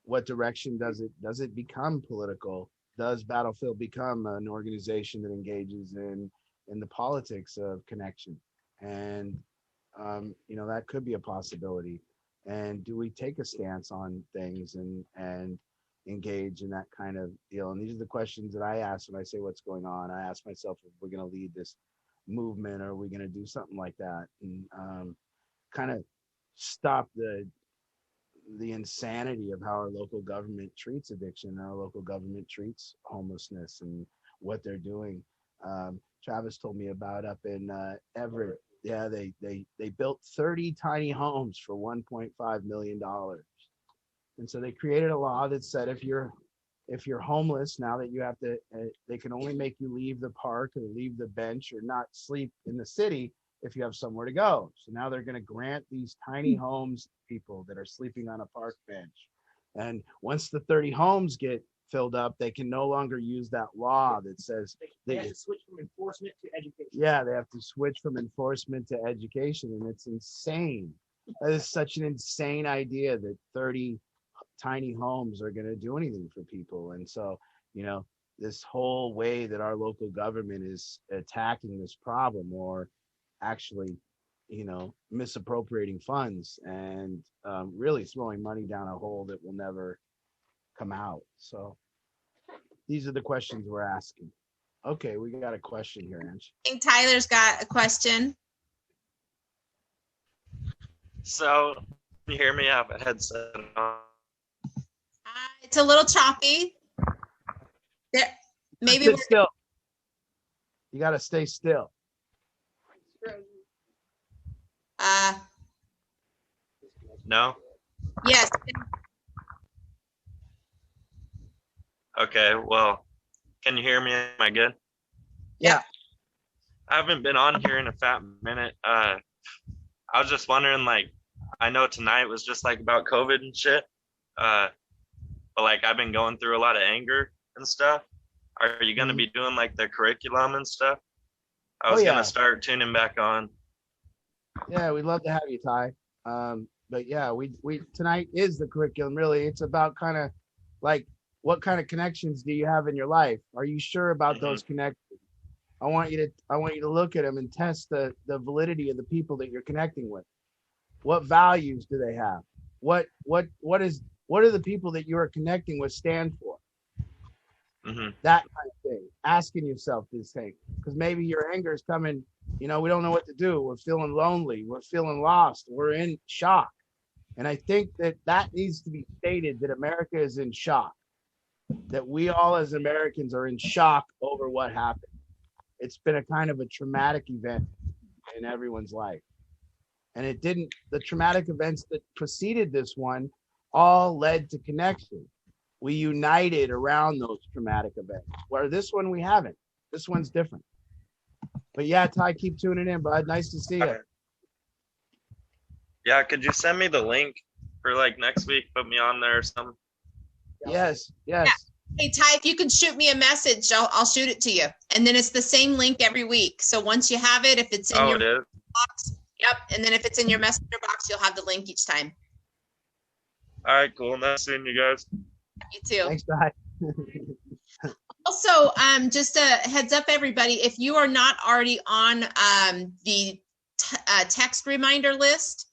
What direction does it become political? Does Battlefield become an organization that engages in the politics of connection? And that could be a possibility. And do we take a stance on things and engage in that kind of deal? And these are the questions that I ask when I say what's going on. I ask myself if we're going to lead this movement, or are we going to do something like that, and kind of stop the insanity of how our local government treats addiction, our local government treats homelessness, and what they're doing. Travis told me about up in Everett. Yeah, they built 30 tiny homes for $1.5 million. And so they created a law that said if you're homeless, now that you have to, they can only make you leave the park or leave the bench or not sleep in the city if you have somewhere to go. So now they're going to grant these tiny homes to people that are sleeping on a park bench. And once the 30 homes get filled up, they can no longer use that law that says they have to switch from enforcement to education. Yeah, they have to switch from enforcement to education. And it's insane. That is such an insane idea that 30 tiny homes are going to do anything for people. And so, this whole way that our local government is attacking this problem, or actually, misappropriating funds and really throwing money down a hole that will never come out. So these are the questions we're asking. Okay, we got a question here, Ange. I think Tyler's got a question. So, can you hear me? I have a headset on. It's a little choppy. There, maybe Sit still. You got to stay still. No? Yes. Okay, well, can you hear me? Am I good? Yeah. I haven't been on here in a fat minute. I was just wondering, I know tonight was just about COVID and shit. But I've been going through a lot of anger and stuff. Are you going to be doing the curriculum and stuff? I was going to start tuning back on. Yeah, we'd love to have you, Ty. But yeah, we tonight is the curriculum. Really, it's about kind of what kind of connections do you have in your life? Are you sure about those connections? I want you to look at them and test the validity of the people that you're connecting with. What values do they have? What are the people that you are connecting with stand for? That kind of thing. Asking yourself this thing, because maybe your anger is coming You know, we don't know what to do. We're feeling lonely. We're feeling lost. We're in shock. And I think that needs to be stated, that America is in shock, that we all as Americans are in shock over what happened. It's been a kind of a traumatic event in everyone's life. And the traumatic events that preceded this one all led to connection. We united around those traumatic events, where this one we haven't. This one's different. But yeah, Ty, keep tuning in, bud. Nice to see you. Yeah, could you send me the link for like next week? Put me on there or something. Yes. Hey, Ty, if you can shoot me a message, I'll shoot it to you. And then it's the same link every week. So once you have it, if it's in your box, yep. And then if it's in your messenger box, you'll have the link each time. All right, cool. Nice seeing you guys. You too. Thanks, Ty. Also, just a heads up, everybody, if you are not already on the text reminder list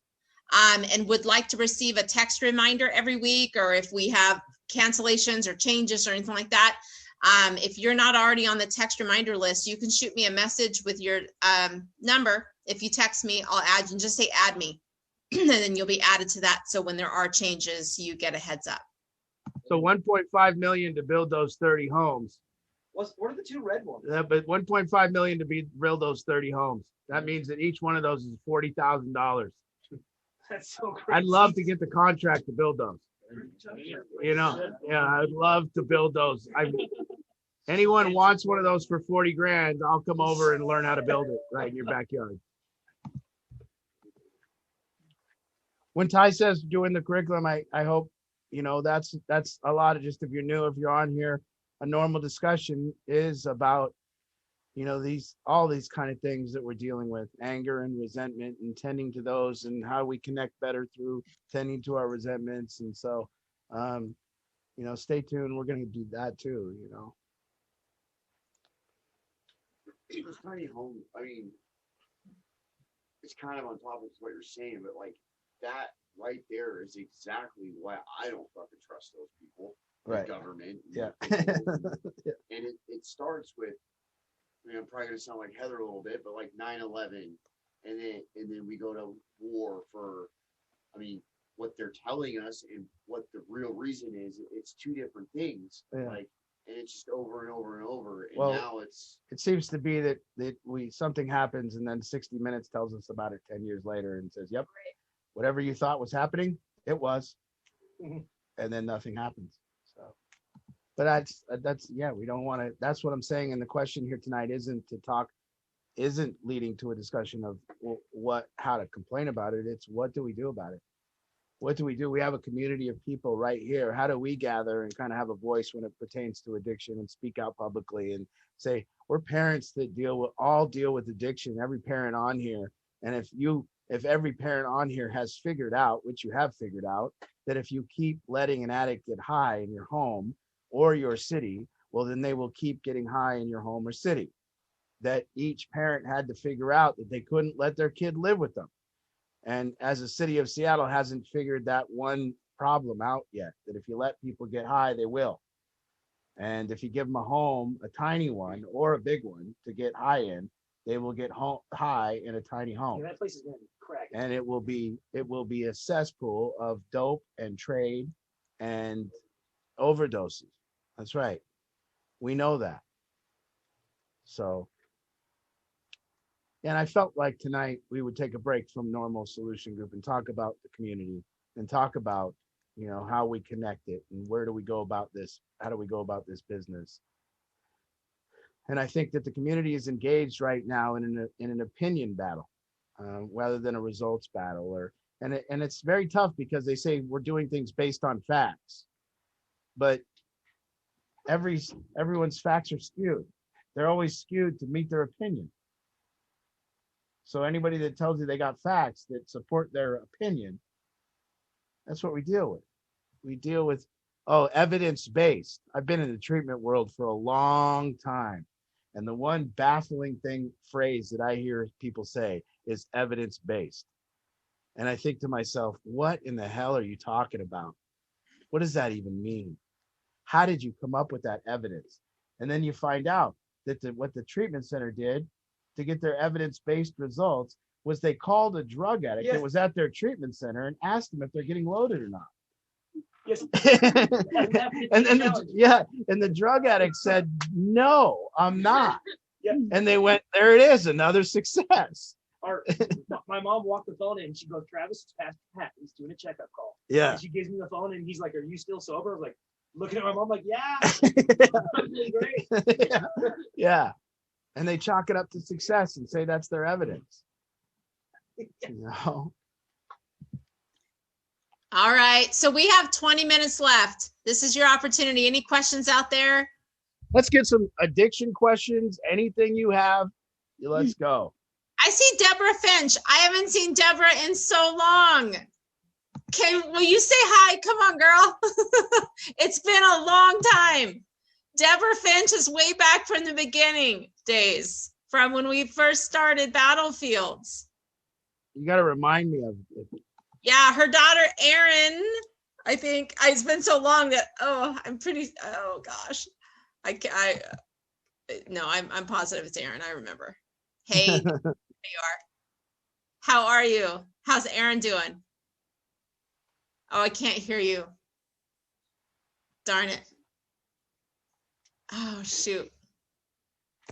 and would like to receive a text reminder every week, or if we have cancellations or changes or anything like that, if you're not already on the text reminder list, you can shoot me a message with your number. If you text me, I'll add you, and just say add me, and then you'll be added to that. So when there are changes, you get a heads up. So 1.5 million to build those 30 homes. What are the two red ones? But 1.5 million to build those 30 homes. That means that each one of those is $40,000. That's so crazy. I'd love to get the contract to build those. You know, yeah, I'd love to build those. Anyone wants one of those for 40 grand, I'll come over and learn how to build it right in your backyard. When Ty says doing the curriculum, I hope, you know, that's a lot of, just if you're new, if you're on here, a normal discussion is about, you know, all these kind of things that we're dealing with, anger and resentment, and tending to those, and how we connect better through tending to our resentments. And so, you know, stay tuned. We're going to do that too, you know. Those tiny homes, I mean, it's kind of on top of what you're saying, but like that right there is exactly why I don't fucking trust those people. Right. Government. Yeah. And it starts with, I mean, I'm probably gonna sound like Heather a little bit, but like 9/11, and then we go to war for, I mean, what they're telling us and what the real reason is, it's two different things. Yeah. Like, and it's just over and over and over. And Well, now it seems to be that something happens, and then 60 Minutes tells us about it 10 years later and says, yep, whatever you thought was happening, it was. And then nothing happens. So, but that's yeah, we don't want to, that's what I'm saying. And the question here tonight isn't leading to a discussion of how to complain about it. It's what do we do about it? What do we do? We have a community of people right here. How do we gather and kind of have a voice when it pertains to addiction, and speak out publicly and say, we're parents that all deal with addiction, every parent on here. And if every parent on here has figured out, which you have figured out, that if you keep letting an addict get high in your home or your city, well, then they will keep getting high in your home or city. That each parent had to figure out that they couldn't let their kid live with them. And as the city of Seattle hasn't figured that one problem out yet, that if you let people get high, they will. And if you give them a home, a tiny one or a big one to get high in, they will get high in a tiny home. Yeah, that place is gonna be cracked. And it will be a cesspool of dope and trade and overdoses. That's right. We know that. So, and I felt like tonight we would take a break from normal solution group and talk about the community and talk about, you know, how we connect it and where do we go about this? How do we go about this business? And I think that the community is engaged right now in an opinion battle, rather than a results battle. And it's very tough because they say we're doing things based on facts, but everyone's facts are skewed. They're always skewed to meet their opinion. So anybody that tells you they got facts that support their opinion, that's what we deal with. We deal with, evidence-based. I've been in the treatment world for a long time. And the one baffling phrase that I hear people say is evidence-based. And I think to myself, what in the hell are you talking about? What does that even mean? How did you come up with that evidence? And then you find out that what the treatment center did to get their evidence-based results was they called a drug addict that was at their treatment center and asked them if they're getting loaded or not. Yes. and the drug addict said, "No, I'm not." Yeah. And they went, "There it is, another success." My mom walked the phone in and she goes, "Travis, it's Pastor Pat. He's doing a checkup call." Yeah. And she gives me the phone and he's like, "Are you still sober?" I was like, looking at my mom like, "Yeah." Really great. Yeah. And they chalk it up to success and say that's their evidence. You know? All right. So we have 20 minutes left. This is your opportunity. Any questions out there? Let's get some addiction questions. Anything you have, let's go. I see Deborah Finch. I haven't seen Deborah in so long. Will you say hi? Come on, girl. It's been a long time. Deborah Finch is way back from the beginning days, from when we first started Battlefields. You got to remind me of it. Yeah, her daughter Erin. I think it's been so long that I'm positive it's Erin. I remember. Hey, there you are. How are you? How's Erin doing? Oh, I can't hear you. Darn it. Oh, shoot.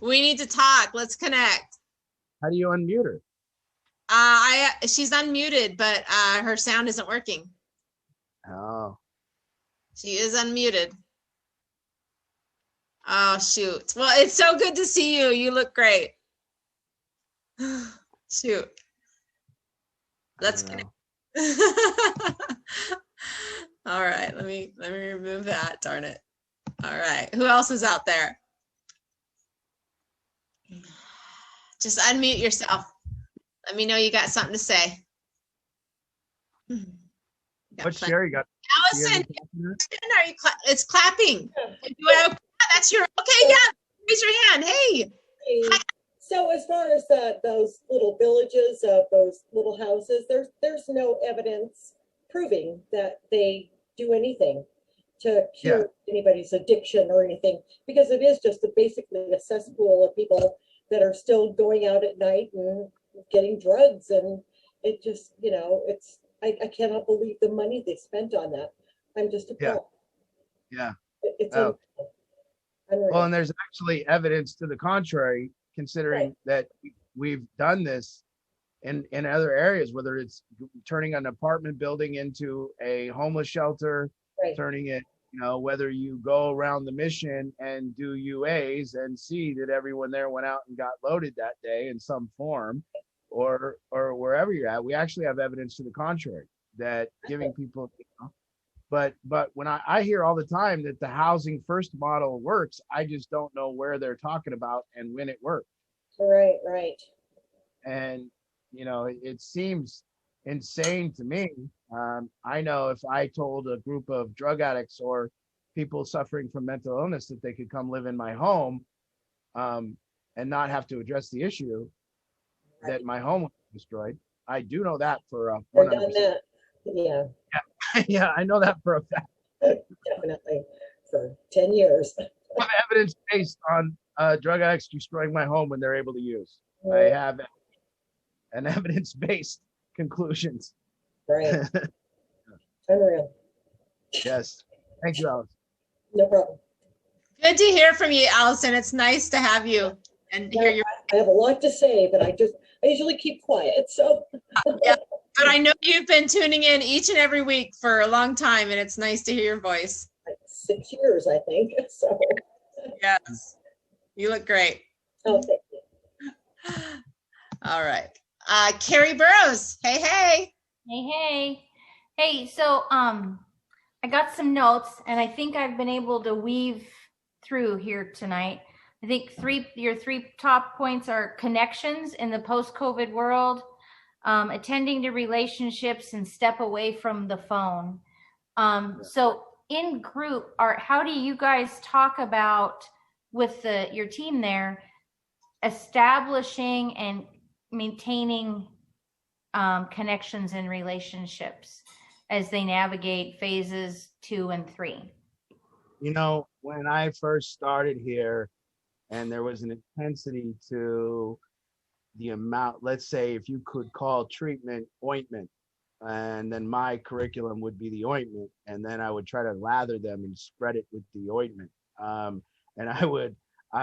We need to talk. Let's connect. How do you unmute her? She's unmuted, but her sound isn't working. Oh. She is unmuted. Oh, shoot. Well, it's so good to see you. You look great. Shoot. Let's connect. All right, let me remove that. Darn it. All right, who else is out there? Just unmute yourself. Let me know you got something to say. What's Sherry got? Allison, are you it's clapping. That's your okay. Yeah, raise your hand. Hey. So as far as those little villages, those little houses, there's no evidence proving that they do anything to cure anybody's addiction or anything, because it is just basically a cesspool of people that are still going out at night and getting drugs, and it just, it's I cannot believe the money they spent on that. I'm just appalled. Yeah. It's unreal. Well, and there's actually evidence to the contrary, considering that we've done this in other areas, whether it's turning an apartment building into a homeless shelter, turning it, whether you go around the Mission and do UAs and see that everyone there went out and got loaded that day in some form, or wherever you're at. We actually have evidence to the contrary, that giving people, but when I hear all the time that the housing first model works, I just don't know where they're talking about and when it worked. Right. And, it seems insane to me. I know if I told a group of drug addicts or people suffering from mental illness that they could come live in my home and not have to address the issue, that my home was destroyed. I do know that for 100%. Yeah, I know that for a fact. Definitely, for 10 years. I have evidence based on drug addicts destroying my home when they're able to use. I have an evidence-based conclusions. Right. Unreal. Yes. Thank you, Alice. No problem. Good to hear from you, Allison. It's nice to have you and hear your. I have a lot to say, but I usually keep quiet. So. Yeah, but I know you've been tuning in each and every week for a long time, and it's nice to hear your voice. Like 6 years, I think. So. Yes, you look great. Oh, thank you. All right, Carrie Burrows. Hey. So I got some notes, and I think I've been able to weave through here tonight. I think your three top points are connections in the post-COVID world, attending to relationships, and step away from the phone. So in group, how do you guys talk about with your team there, establishing and maintaining connections and relationships as they navigate phases 2 and 3? When I first started here, and there was an intensity to the amount, let's say if you could call treatment ointment, and then my curriculum would be the ointment, and then I would try to lather them and spread it with the ointment. And I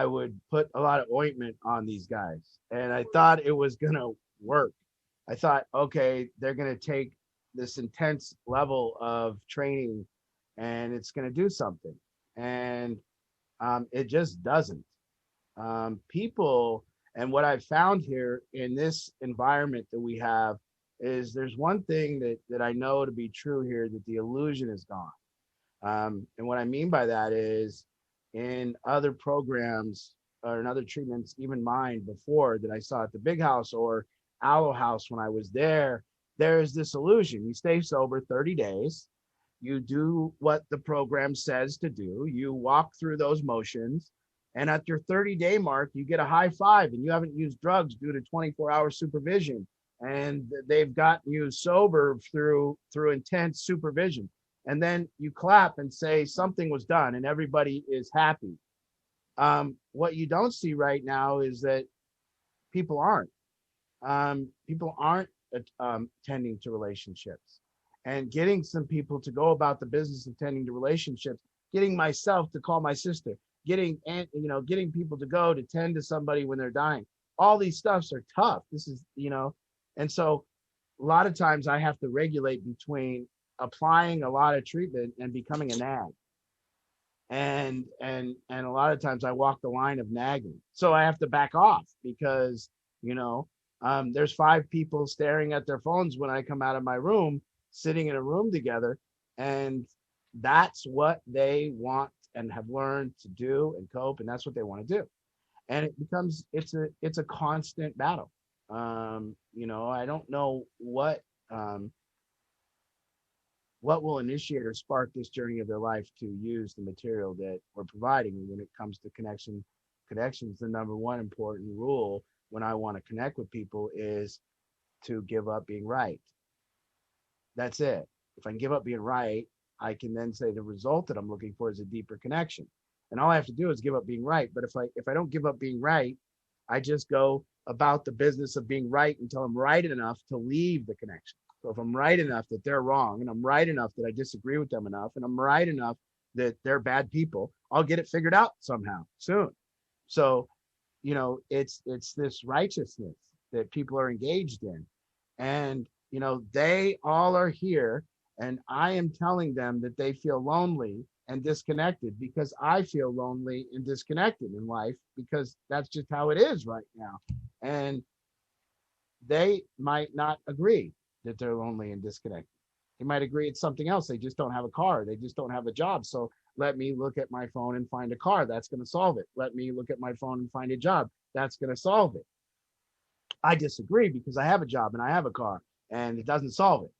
would put a lot of ointment on these guys, and I thought it was gonna work. I thought, okay, they're gonna take this intense level of training, and it's gonna do something, and it just doesn't. People, and what I've found here in this environment that we have is there's one thing that I know to be true here, that the illusion is gone. And what I mean by that is in other programs or in other treatments, even mine before that I saw at the Big House or Aloe House when I was there, there's this illusion. You stay sober 30 days. You do what the program says to do. You walk through those motions. And at your 30-day mark, you get a high five and you haven't used drugs due to 24-hour supervision. And they've gotten you sober through intense supervision. And then you clap and say something was done and everybody is happy. What you don't see right now is that people aren't. People aren't tending to relationships. And getting some people to go about the business of tending to relationships, getting myself to call my sister, getting people to go to tend to somebody when they're dying. All these stuffs are tough. This is, and so a lot of times I have to regulate between applying a lot of treatment and becoming a nag. And a lot of times I walk the line of nagging. So I have to back off because, there's 5 people staring at their phones when I come out of my room, sitting in a room together. And that's what they want and have learned to do and cope. And that's what they want to do. And it becomes, it's a constant battle. I don't know what will initiate or spark this journey of their life to use the material that we're providing. And when it comes to connections, the number one important rule when I want to connect with people is to give up being right. That's it. If I can give up being right, I can then say the result that I'm looking for is a deeper connection. And all I have to do is give up being right. But if I don't give up being right, I just go about the business of being right until I'm right enough to leave the connection. So if I'm right enough that they're wrong, and I'm right enough that I disagree with them enough, and I'm right enough that they're bad people, I'll get it figured out somehow soon. So, it's this righteousness that people are engaged in. And, they all are here, and I am telling them that they feel lonely and disconnected because I feel lonely and disconnected in life because that's just how it is right now. And they might not agree that they're lonely and disconnected. They might agree it's something else. They just don't have a car. They just don't have a job. So let me look at my phone and find a car. That's going to solve it. Let me look at my phone and find a job. That's going to solve it. I disagree because I have a job and I have a car and it doesn't solve it.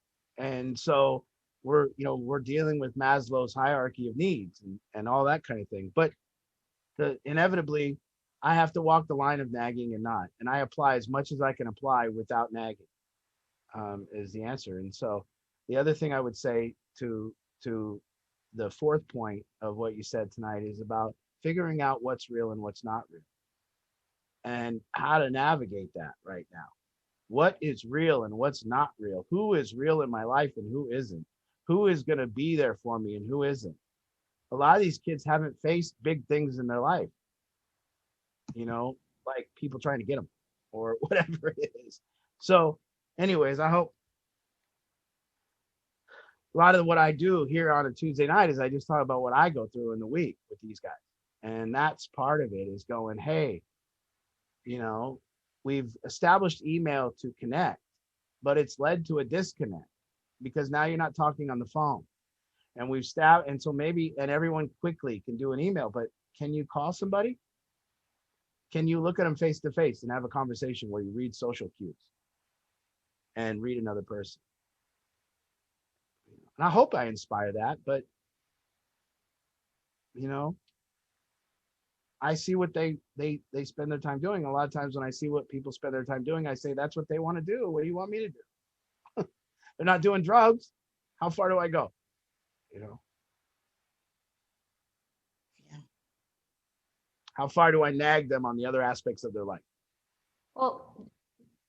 And so we're dealing with Maslow's hierarchy of needs and all that kind of thing. But inevitably, I have to walk the line of nagging and not. And I apply as much as I can apply without nagging. Is the answer. And so the other thing I would say to the fourth point of what you said tonight is about figuring out what's real and what's not real and how to navigate that right now. What is real and what's not real? Who is real in my life and who isn't? Who is going to be there for me and who isn't? A lot of these kids haven't faced big things in their life, like people trying to get them or whatever it is. So anyways, I hope a lot of what I do here on a Tuesday night is I just talk about what I go through in the week with these guys. And that's part of it is going, hey, we've established email to connect, but it's led to a disconnect because now you're not talking on the phone. And and so maybe, and everyone quickly can do an email, but can you call somebody? Can you look at them face to face and have a conversation where you read social cues and read another person? And I hope I inspire that, but I see what they spend their time doing. A lot of times when I see what people spend their time doing, I say, that's what they want to do. What do you want me to do? They're not doing drugs. How far do I go? How far do I nag them on the other aspects of their life? Well,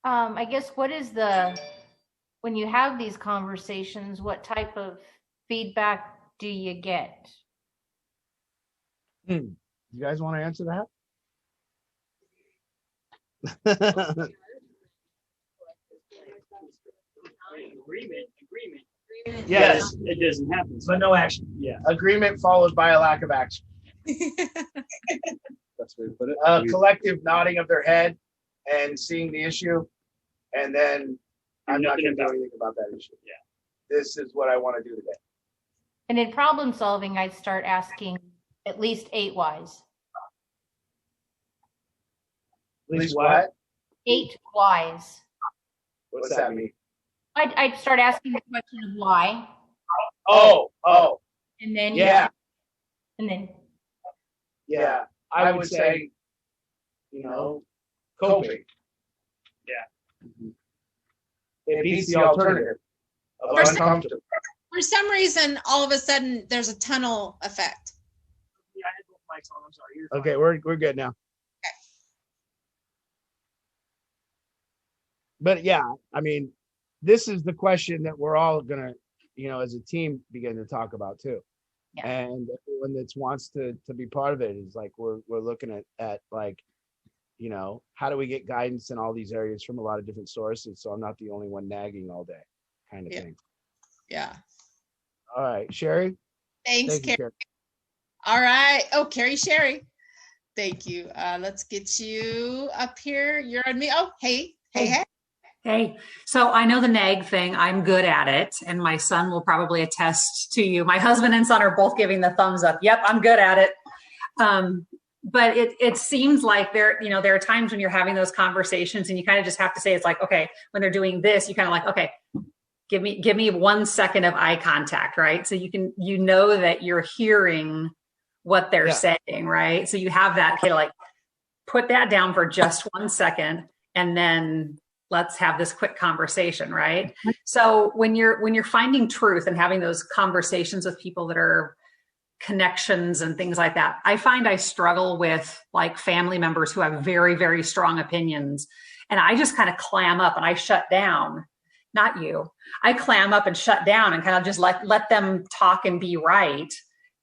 I guess when you have these conversations, what type of feedback do you get? You guys want to answer that? Agreement. Yes. It doesn't happen, but no action. Yeah. Agreement followed by a lack of action. That's where you put it. Collective nodding of their head and seeing the issue, and then I'm not going to do anything about that issue. Yeah. This is what I want to do today. And in problem solving, I'd start asking at least 8 whys. At least what? 8 whys. What's that mean? I'd start asking the question of why. Oh. And then Yeah. And then Yeah. I would say, coping. Yeah. It beats the alternative of uncomfortable. For some reason, all of a sudden, there's a tunnel effect. Yeah, I had both mics on. I'm sorry. You're fine. Okay, we're good now. Okay. But yeah, I mean, this is the question that we're all gonna, as a team, begin to talk about too. Yeah. And everyone that wants to be part of it is like we're looking at like, how do we get guidance in all these areas from a lot of different sources, so I'm not the only one nagging all day, kind of thing. Yeah. All right, Sherry. Thanks, Thank you, Carrie. All right. Oh, Carrie Sherry. Thank you. Let's get you up here. You're on me. Oh, hey. Hey, so I know the nag thing. I'm good at it. And my son will probably attest to you. My husband and son are both giving the thumbs up. Yep, I'm good at it. But it seems like there are times when you're having those conversations and you kind of just have to say, it's like, okay, when they're doing this, you kind of like, okay, give me 1 second of eye contact, right? So you know that you're hearing what they're saying, right? So you have that, okay, like put that down for just 1 second and then let's have this quick conversation, right? So when you're finding truth and having those conversations with people that are connections and things like that, I find I struggle with like family members who have very, very strong opinions. And I just kind of clam up and I shut down. Not you. I clam up and shut down and kind of just let them talk and be right.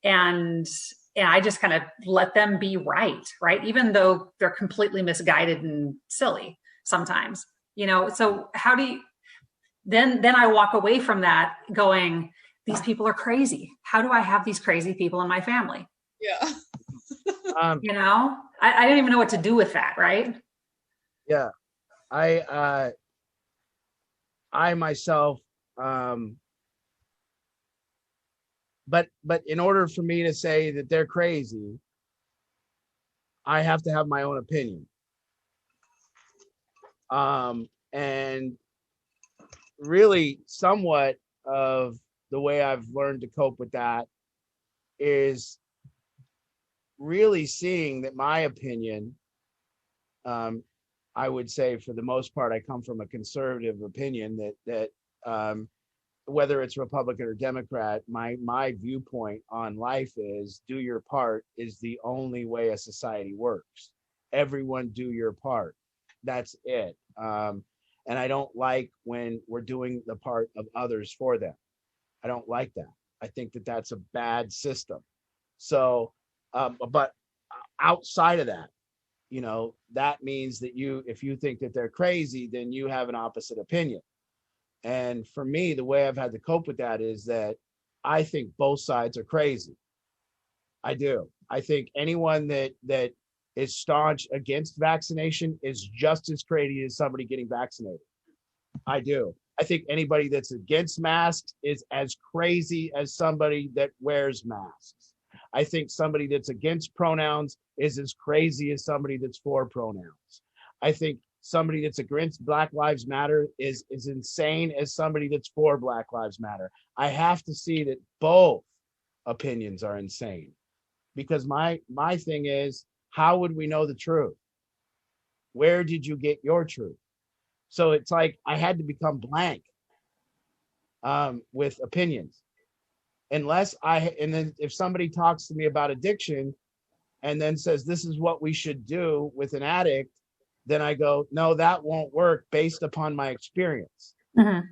And I just kind of let them be right? Even though they're completely misguided and silly sometimes. So how do you, then I walk away from that going, these people are crazy. How do I have these crazy people in my family? Yeah. I don't even know what to do with that. Right. Yeah. I myself, but in order for me to say that they're crazy, I have to have my own opinion. And really somewhat of the way I've learned to cope with that is really seeing that my opinion, I would say for the most part, I come from a conservative opinion that whether it's Republican or Democrat, my viewpoint on life is do your part is the only way a society works. Everyone do your part. That's it. And I don't like when we're doing the part of others for them. I don't like that. I think that that's a bad system. So, but outside of that, that means that if you think that they're crazy, then you have an opposite opinion. And for me, the way I've had to cope with that is that I think both sides are crazy. I do. I think anyone that is staunch against vaccination is just as crazy as somebody getting vaccinated. I do. I think anybody that's against masks is as crazy as somebody that wears masks. I think somebody that's against pronouns is as crazy as somebody that's for pronouns. I think somebody that's against Black Lives Matter is insane as somebody that's for Black Lives Matter. I have to see that both opinions are insane, because my thing is, how would we know the truth? Where did you get your truth? So it's like I had to become blank with opinions. And then if somebody talks to me about addiction and then says, this is what we should do with an addict, then I go, no, that won't work based upon my experience. Mhm.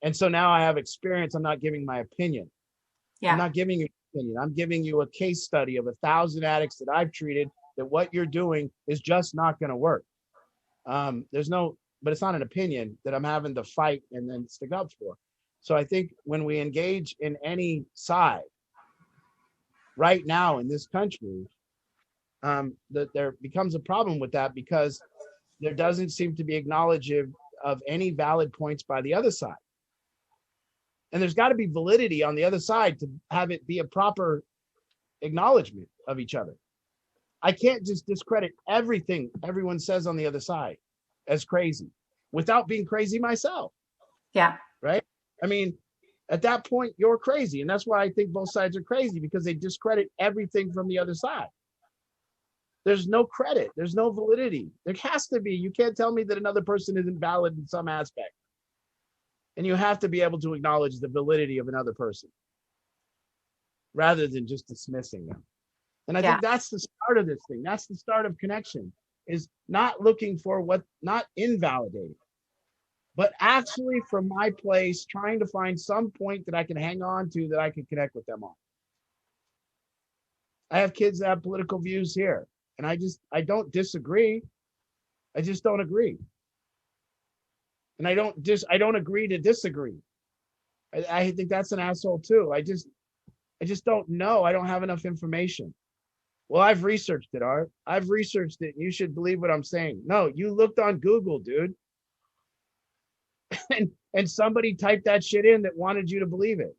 And so now I have experience. I'm not giving my opinion. Yeah. I'm not giving you an opinion. I'm giving you a case study of 1,000 addicts that I've treated, that what you're doing is just not going to work. But it's not an opinion that I'm having to fight and then stick up for. So I think when we engage in any side right now in this country, that there becomes a problem with that, because there doesn't seem to be acknowledgement of any valid points by the other side. And there's got to be validity on the other side to have it be a proper acknowledgement of each other. I can't just discredit everything everyone says on the other side as crazy without being crazy myself. Yeah. Right? I mean, at that point, you're crazy. And that's why I think both sides are crazy, because they discredit everything from the other side. There's no credit. There's no validity. There has to be. You can't tell me that another person isn't valid in some aspect. And you have to be able to acknowledge the validity of another person rather than just dismissing them. And I think that's the start of this thing. That's the start of connection, is not looking for not invalidating, but actually from my place, trying to find some point that I can hang on to, that I can connect with them on. I have kids that have political views here, and I don't disagree. I just don't agree. And I don't agree to disagree. I think that's an asshole too. I just don't know. I don't have enough information. Well, I've researched it, Art. I've researched it. You should believe what I'm saying. No, you looked on Google, dude. and somebody typed that shit in that wanted you to believe it.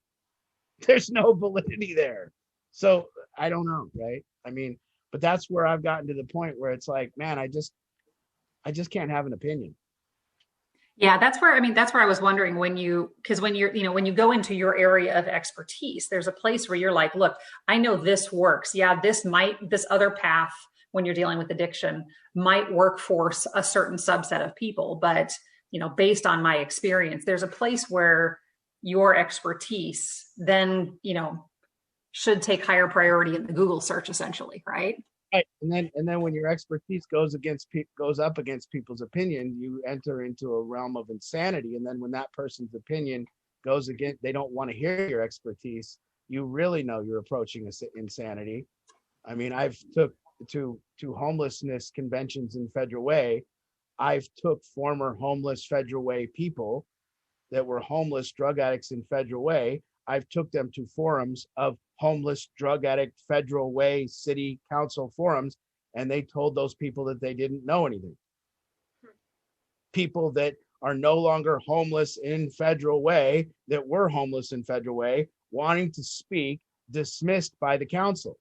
There's no validity there. So I don't know, right? I mean, but that's where I've gotten to the point where it's like, man, I just can't have an opinion. Yeah, that's where I was wondering when you go into your area of expertise, there's a place where you're like, look, I know this works. Yeah, this other path when you're dealing with addiction might work for a certain subset of people, but based on my experience, there's a place where your expertise then, should take higher priority in the Google search, essentially, right? Right. And then when your expertise goes up against people's opinion, you enter into a realm of insanity. And then when that person's opinion goes against, they don't want to hear your expertise, you really know you're approaching insanity. I mean, I've took to homelessness conventions in Federal Way. I've took former homeless Federal Way people that were homeless drug addicts in Federal Way. I've took them to forums of homeless drug addict Federal Way City Council forums, and they told those people that they didn't know anything. People that are no longer homeless in Federal Way, that were homeless in Federal Way, wanting to speak, dismissed by the council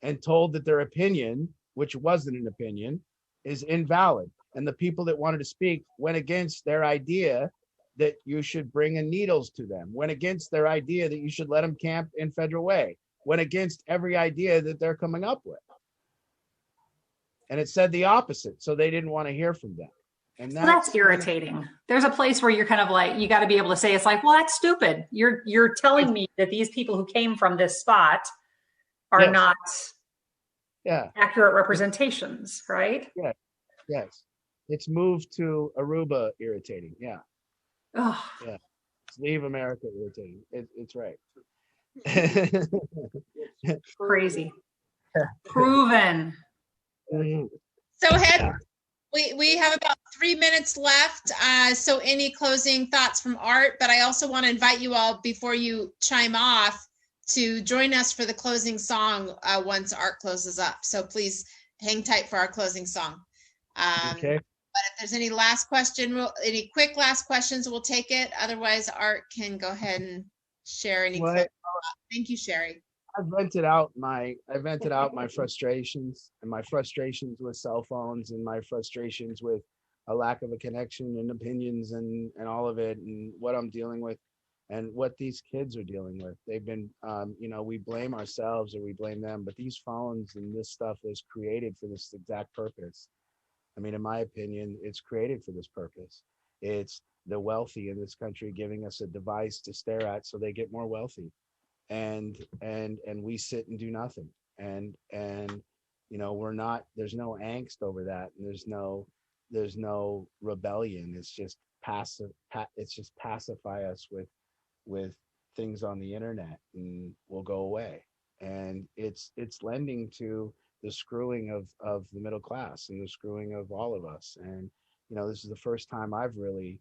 and told that their opinion, which wasn't an opinion, is invalid. And the people that wanted to speak went against their idea that you should bring in needles to them, went against their idea that you should let them camp in Federal Way, went against every idea that they're coming up with. And it said the opposite, so they didn't want to hear from them. And that's irritating. There's a place where you're kind of like, you got to be able to say, it's like, well, that's stupid. You're telling me that these people who came from this spot are not accurate representations, right? Yeah. Yes. It's moved to Aruba irritating. Yeah. Oh. Yeah. It's leave America irritating. It's right. Crazy. Proven. So we have about 3 minutes left. So any closing thoughts from Art? But I also want to invite you all, before you chime off, to join us for the closing song once Art closes up. So please hang tight for our closing song. Okay. But if there's any any quick last questions, we'll take it. Otherwise, Art can go ahead and share any. Thank you, Sherry. I vented out my frustrations, and my frustrations with cell phones, and my frustrations with a lack of a connection and opinions and all of it, and what I'm dealing with and what these kids are dealing with. They've been, we blame ourselves or we blame them, but these phones and this stuff is created for this exact purpose. I mean, in my opinion, it's created for this purpose. It's the wealthy in this country giving us a device to stare at so they get more wealthy. And we sit and do nothing. And You know, there's no angst over that. And there's no rebellion. It's just it's just pacify us with things on the internet and we'll go away. And it's lending to the screwing of the middle class and the screwing of all of us. And, you know, this is the first time I've really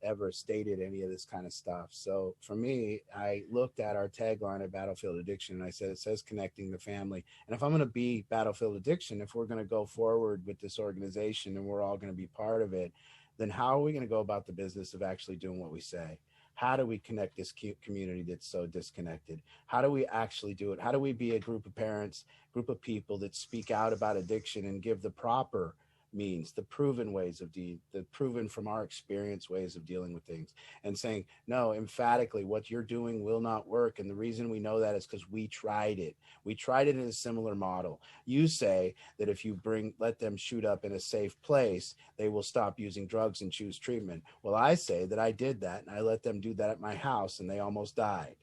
ever stated any of this kind of stuff. So for me, I looked at our tagline at Battlefield Addiction and I said, it says connecting the family. And if I'm going to be Battlefield Addiction, if we're going to go forward with this organization and we're all going to be part of it, then how are we going to go about the business of actually doing what we say? How do we connect this community that's so disconnected? How do we actually do it? How do we be a group of parents, group of people that speak out about addiction and give the proper means, the proven ways of the proven from our experience ways of dealing with things, and saying, no, emphatically, what you're doing will not work. And the reason we know that is because we tried it. We tried it in a similar model. You say that if you let them shoot up in a safe place, they will stop using drugs and choose treatment. Well, I say that I did that and I let them do that at my house and they almost died.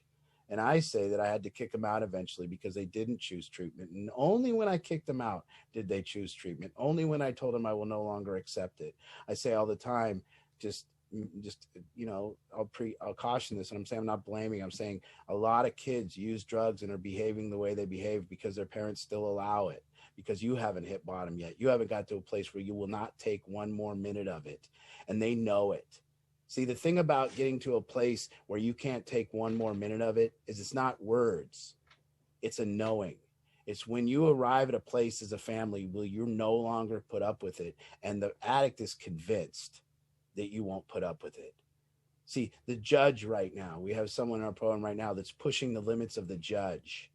And I say that I had to kick them out eventually because they didn't choose treatment. And only when I kicked them out did they choose treatment. Only when I told them I will no longer accept it. I say all the time, just you know, I'll caution this, and I'm saying I'm not blaming. I'm saying a lot of kids use drugs and are behaving the way they behave because their parents still allow it, because you haven't hit bottom yet. You haven't got to a place where you will not take one more minute of it, and they know it. See, the thing about getting to a place where you can't take one more minute of it is it's not words. It's a knowing. It's when you arrive at a place as a family where you no longer put up with it, and the addict is convinced that you won't put up with it. See, the judge right now, we have someone in our program right now that's pushing the limits of the judge.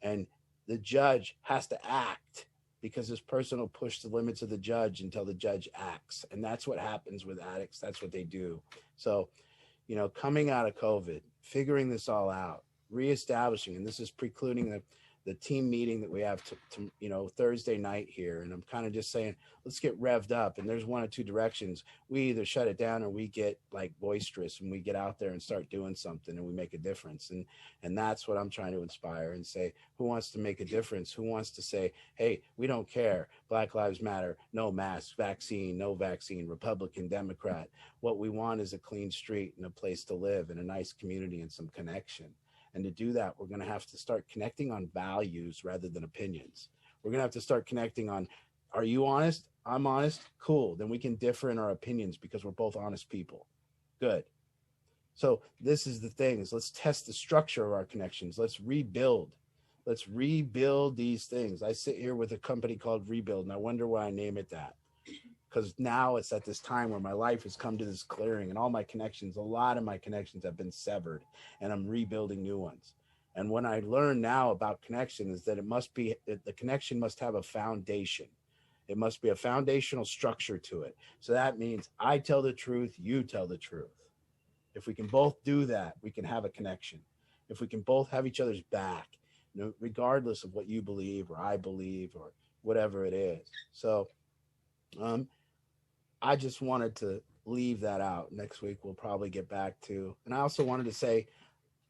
And the judge has to act, because this person will push the limits of the judge until the judge acts. And that's what happens with addicts. That's what they do. So, you know, coming out of COVID, figuring this all out, reestablishing, and this is precluding the team meeting that we have to you know, Thursday night here. And I'm kind of just saying, let's get revved up. And there's one of two directions. We either shut it down or we get like boisterous and we get out there and start doing something and we make a difference. And that's what I'm trying to inspire and say, who wants to make a difference? Who wants to say, hey, we don't care. Black Lives Matter, no mask, vaccine, no vaccine, Republican, Democrat. What we want is a clean street and a place to live and a nice community and some connection. And to do that, we're going to have to start connecting on values rather than opinions. We're going to have to start connecting on, are you honest? I'm honest. Cool. Then we can differ in our opinions because we're both honest people. Good. So this is the thing, is let's test the structure of our connections. Let's rebuild. Let's rebuild these things. I sit here with a company called Rebuild, and I wonder why I name it that. Because now it's at this time where my life has come to this clearing, and all my connections, a lot of my connections have been severed, and I'm rebuilding new ones. And what I learn now about connection is that the connection must have a foundation. It must be a foundational structure to it. So that means I tell the truth, you tell the truth. If we can both do that, we can have a connection. If we can both have each other's back, you know, regardless of what you believe or I believe or whatever it is. So, I just wanted to leave that out. Next week, we'll probably get back to, and I also wanted to say,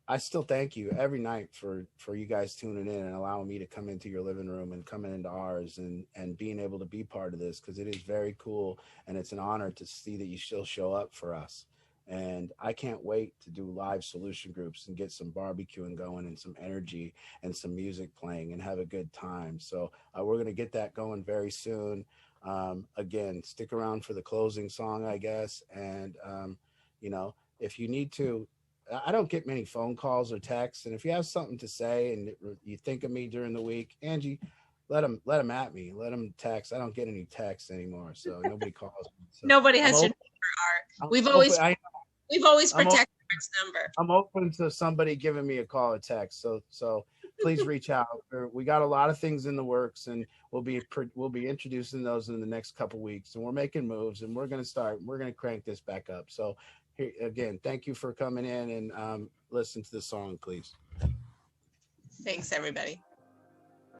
I still thank you every night for you guys tuning in and allowing me to come into your living room and coming into ours and being able to be part of this, because it is very cool. And it's an honor to see that you still show up for us. And I can't wait to do live solution groups and get some barbecuing going and some energy and some music playing and have a good time. So we're going to get that going very soon. Again, stick around for the closing song, I guess. And, you know, if you need to, I don't get many phone calls or texts. And if you have something to say and you think of me during the week, Angie, let them at me. Let them text. I don't get any texts anymore, so nobody calls me. So Nobody has your number, Art. We've always protected Art's number. I'm open to somebody giving me a call or text. So please reach out. We got a lot of things in the works, and we'll be introducing those in the next couple weeks. And we're making moves, and we're going to crank this back up. So here, again, thank you for coming in, and listen to the song, please. Thanks, everybody.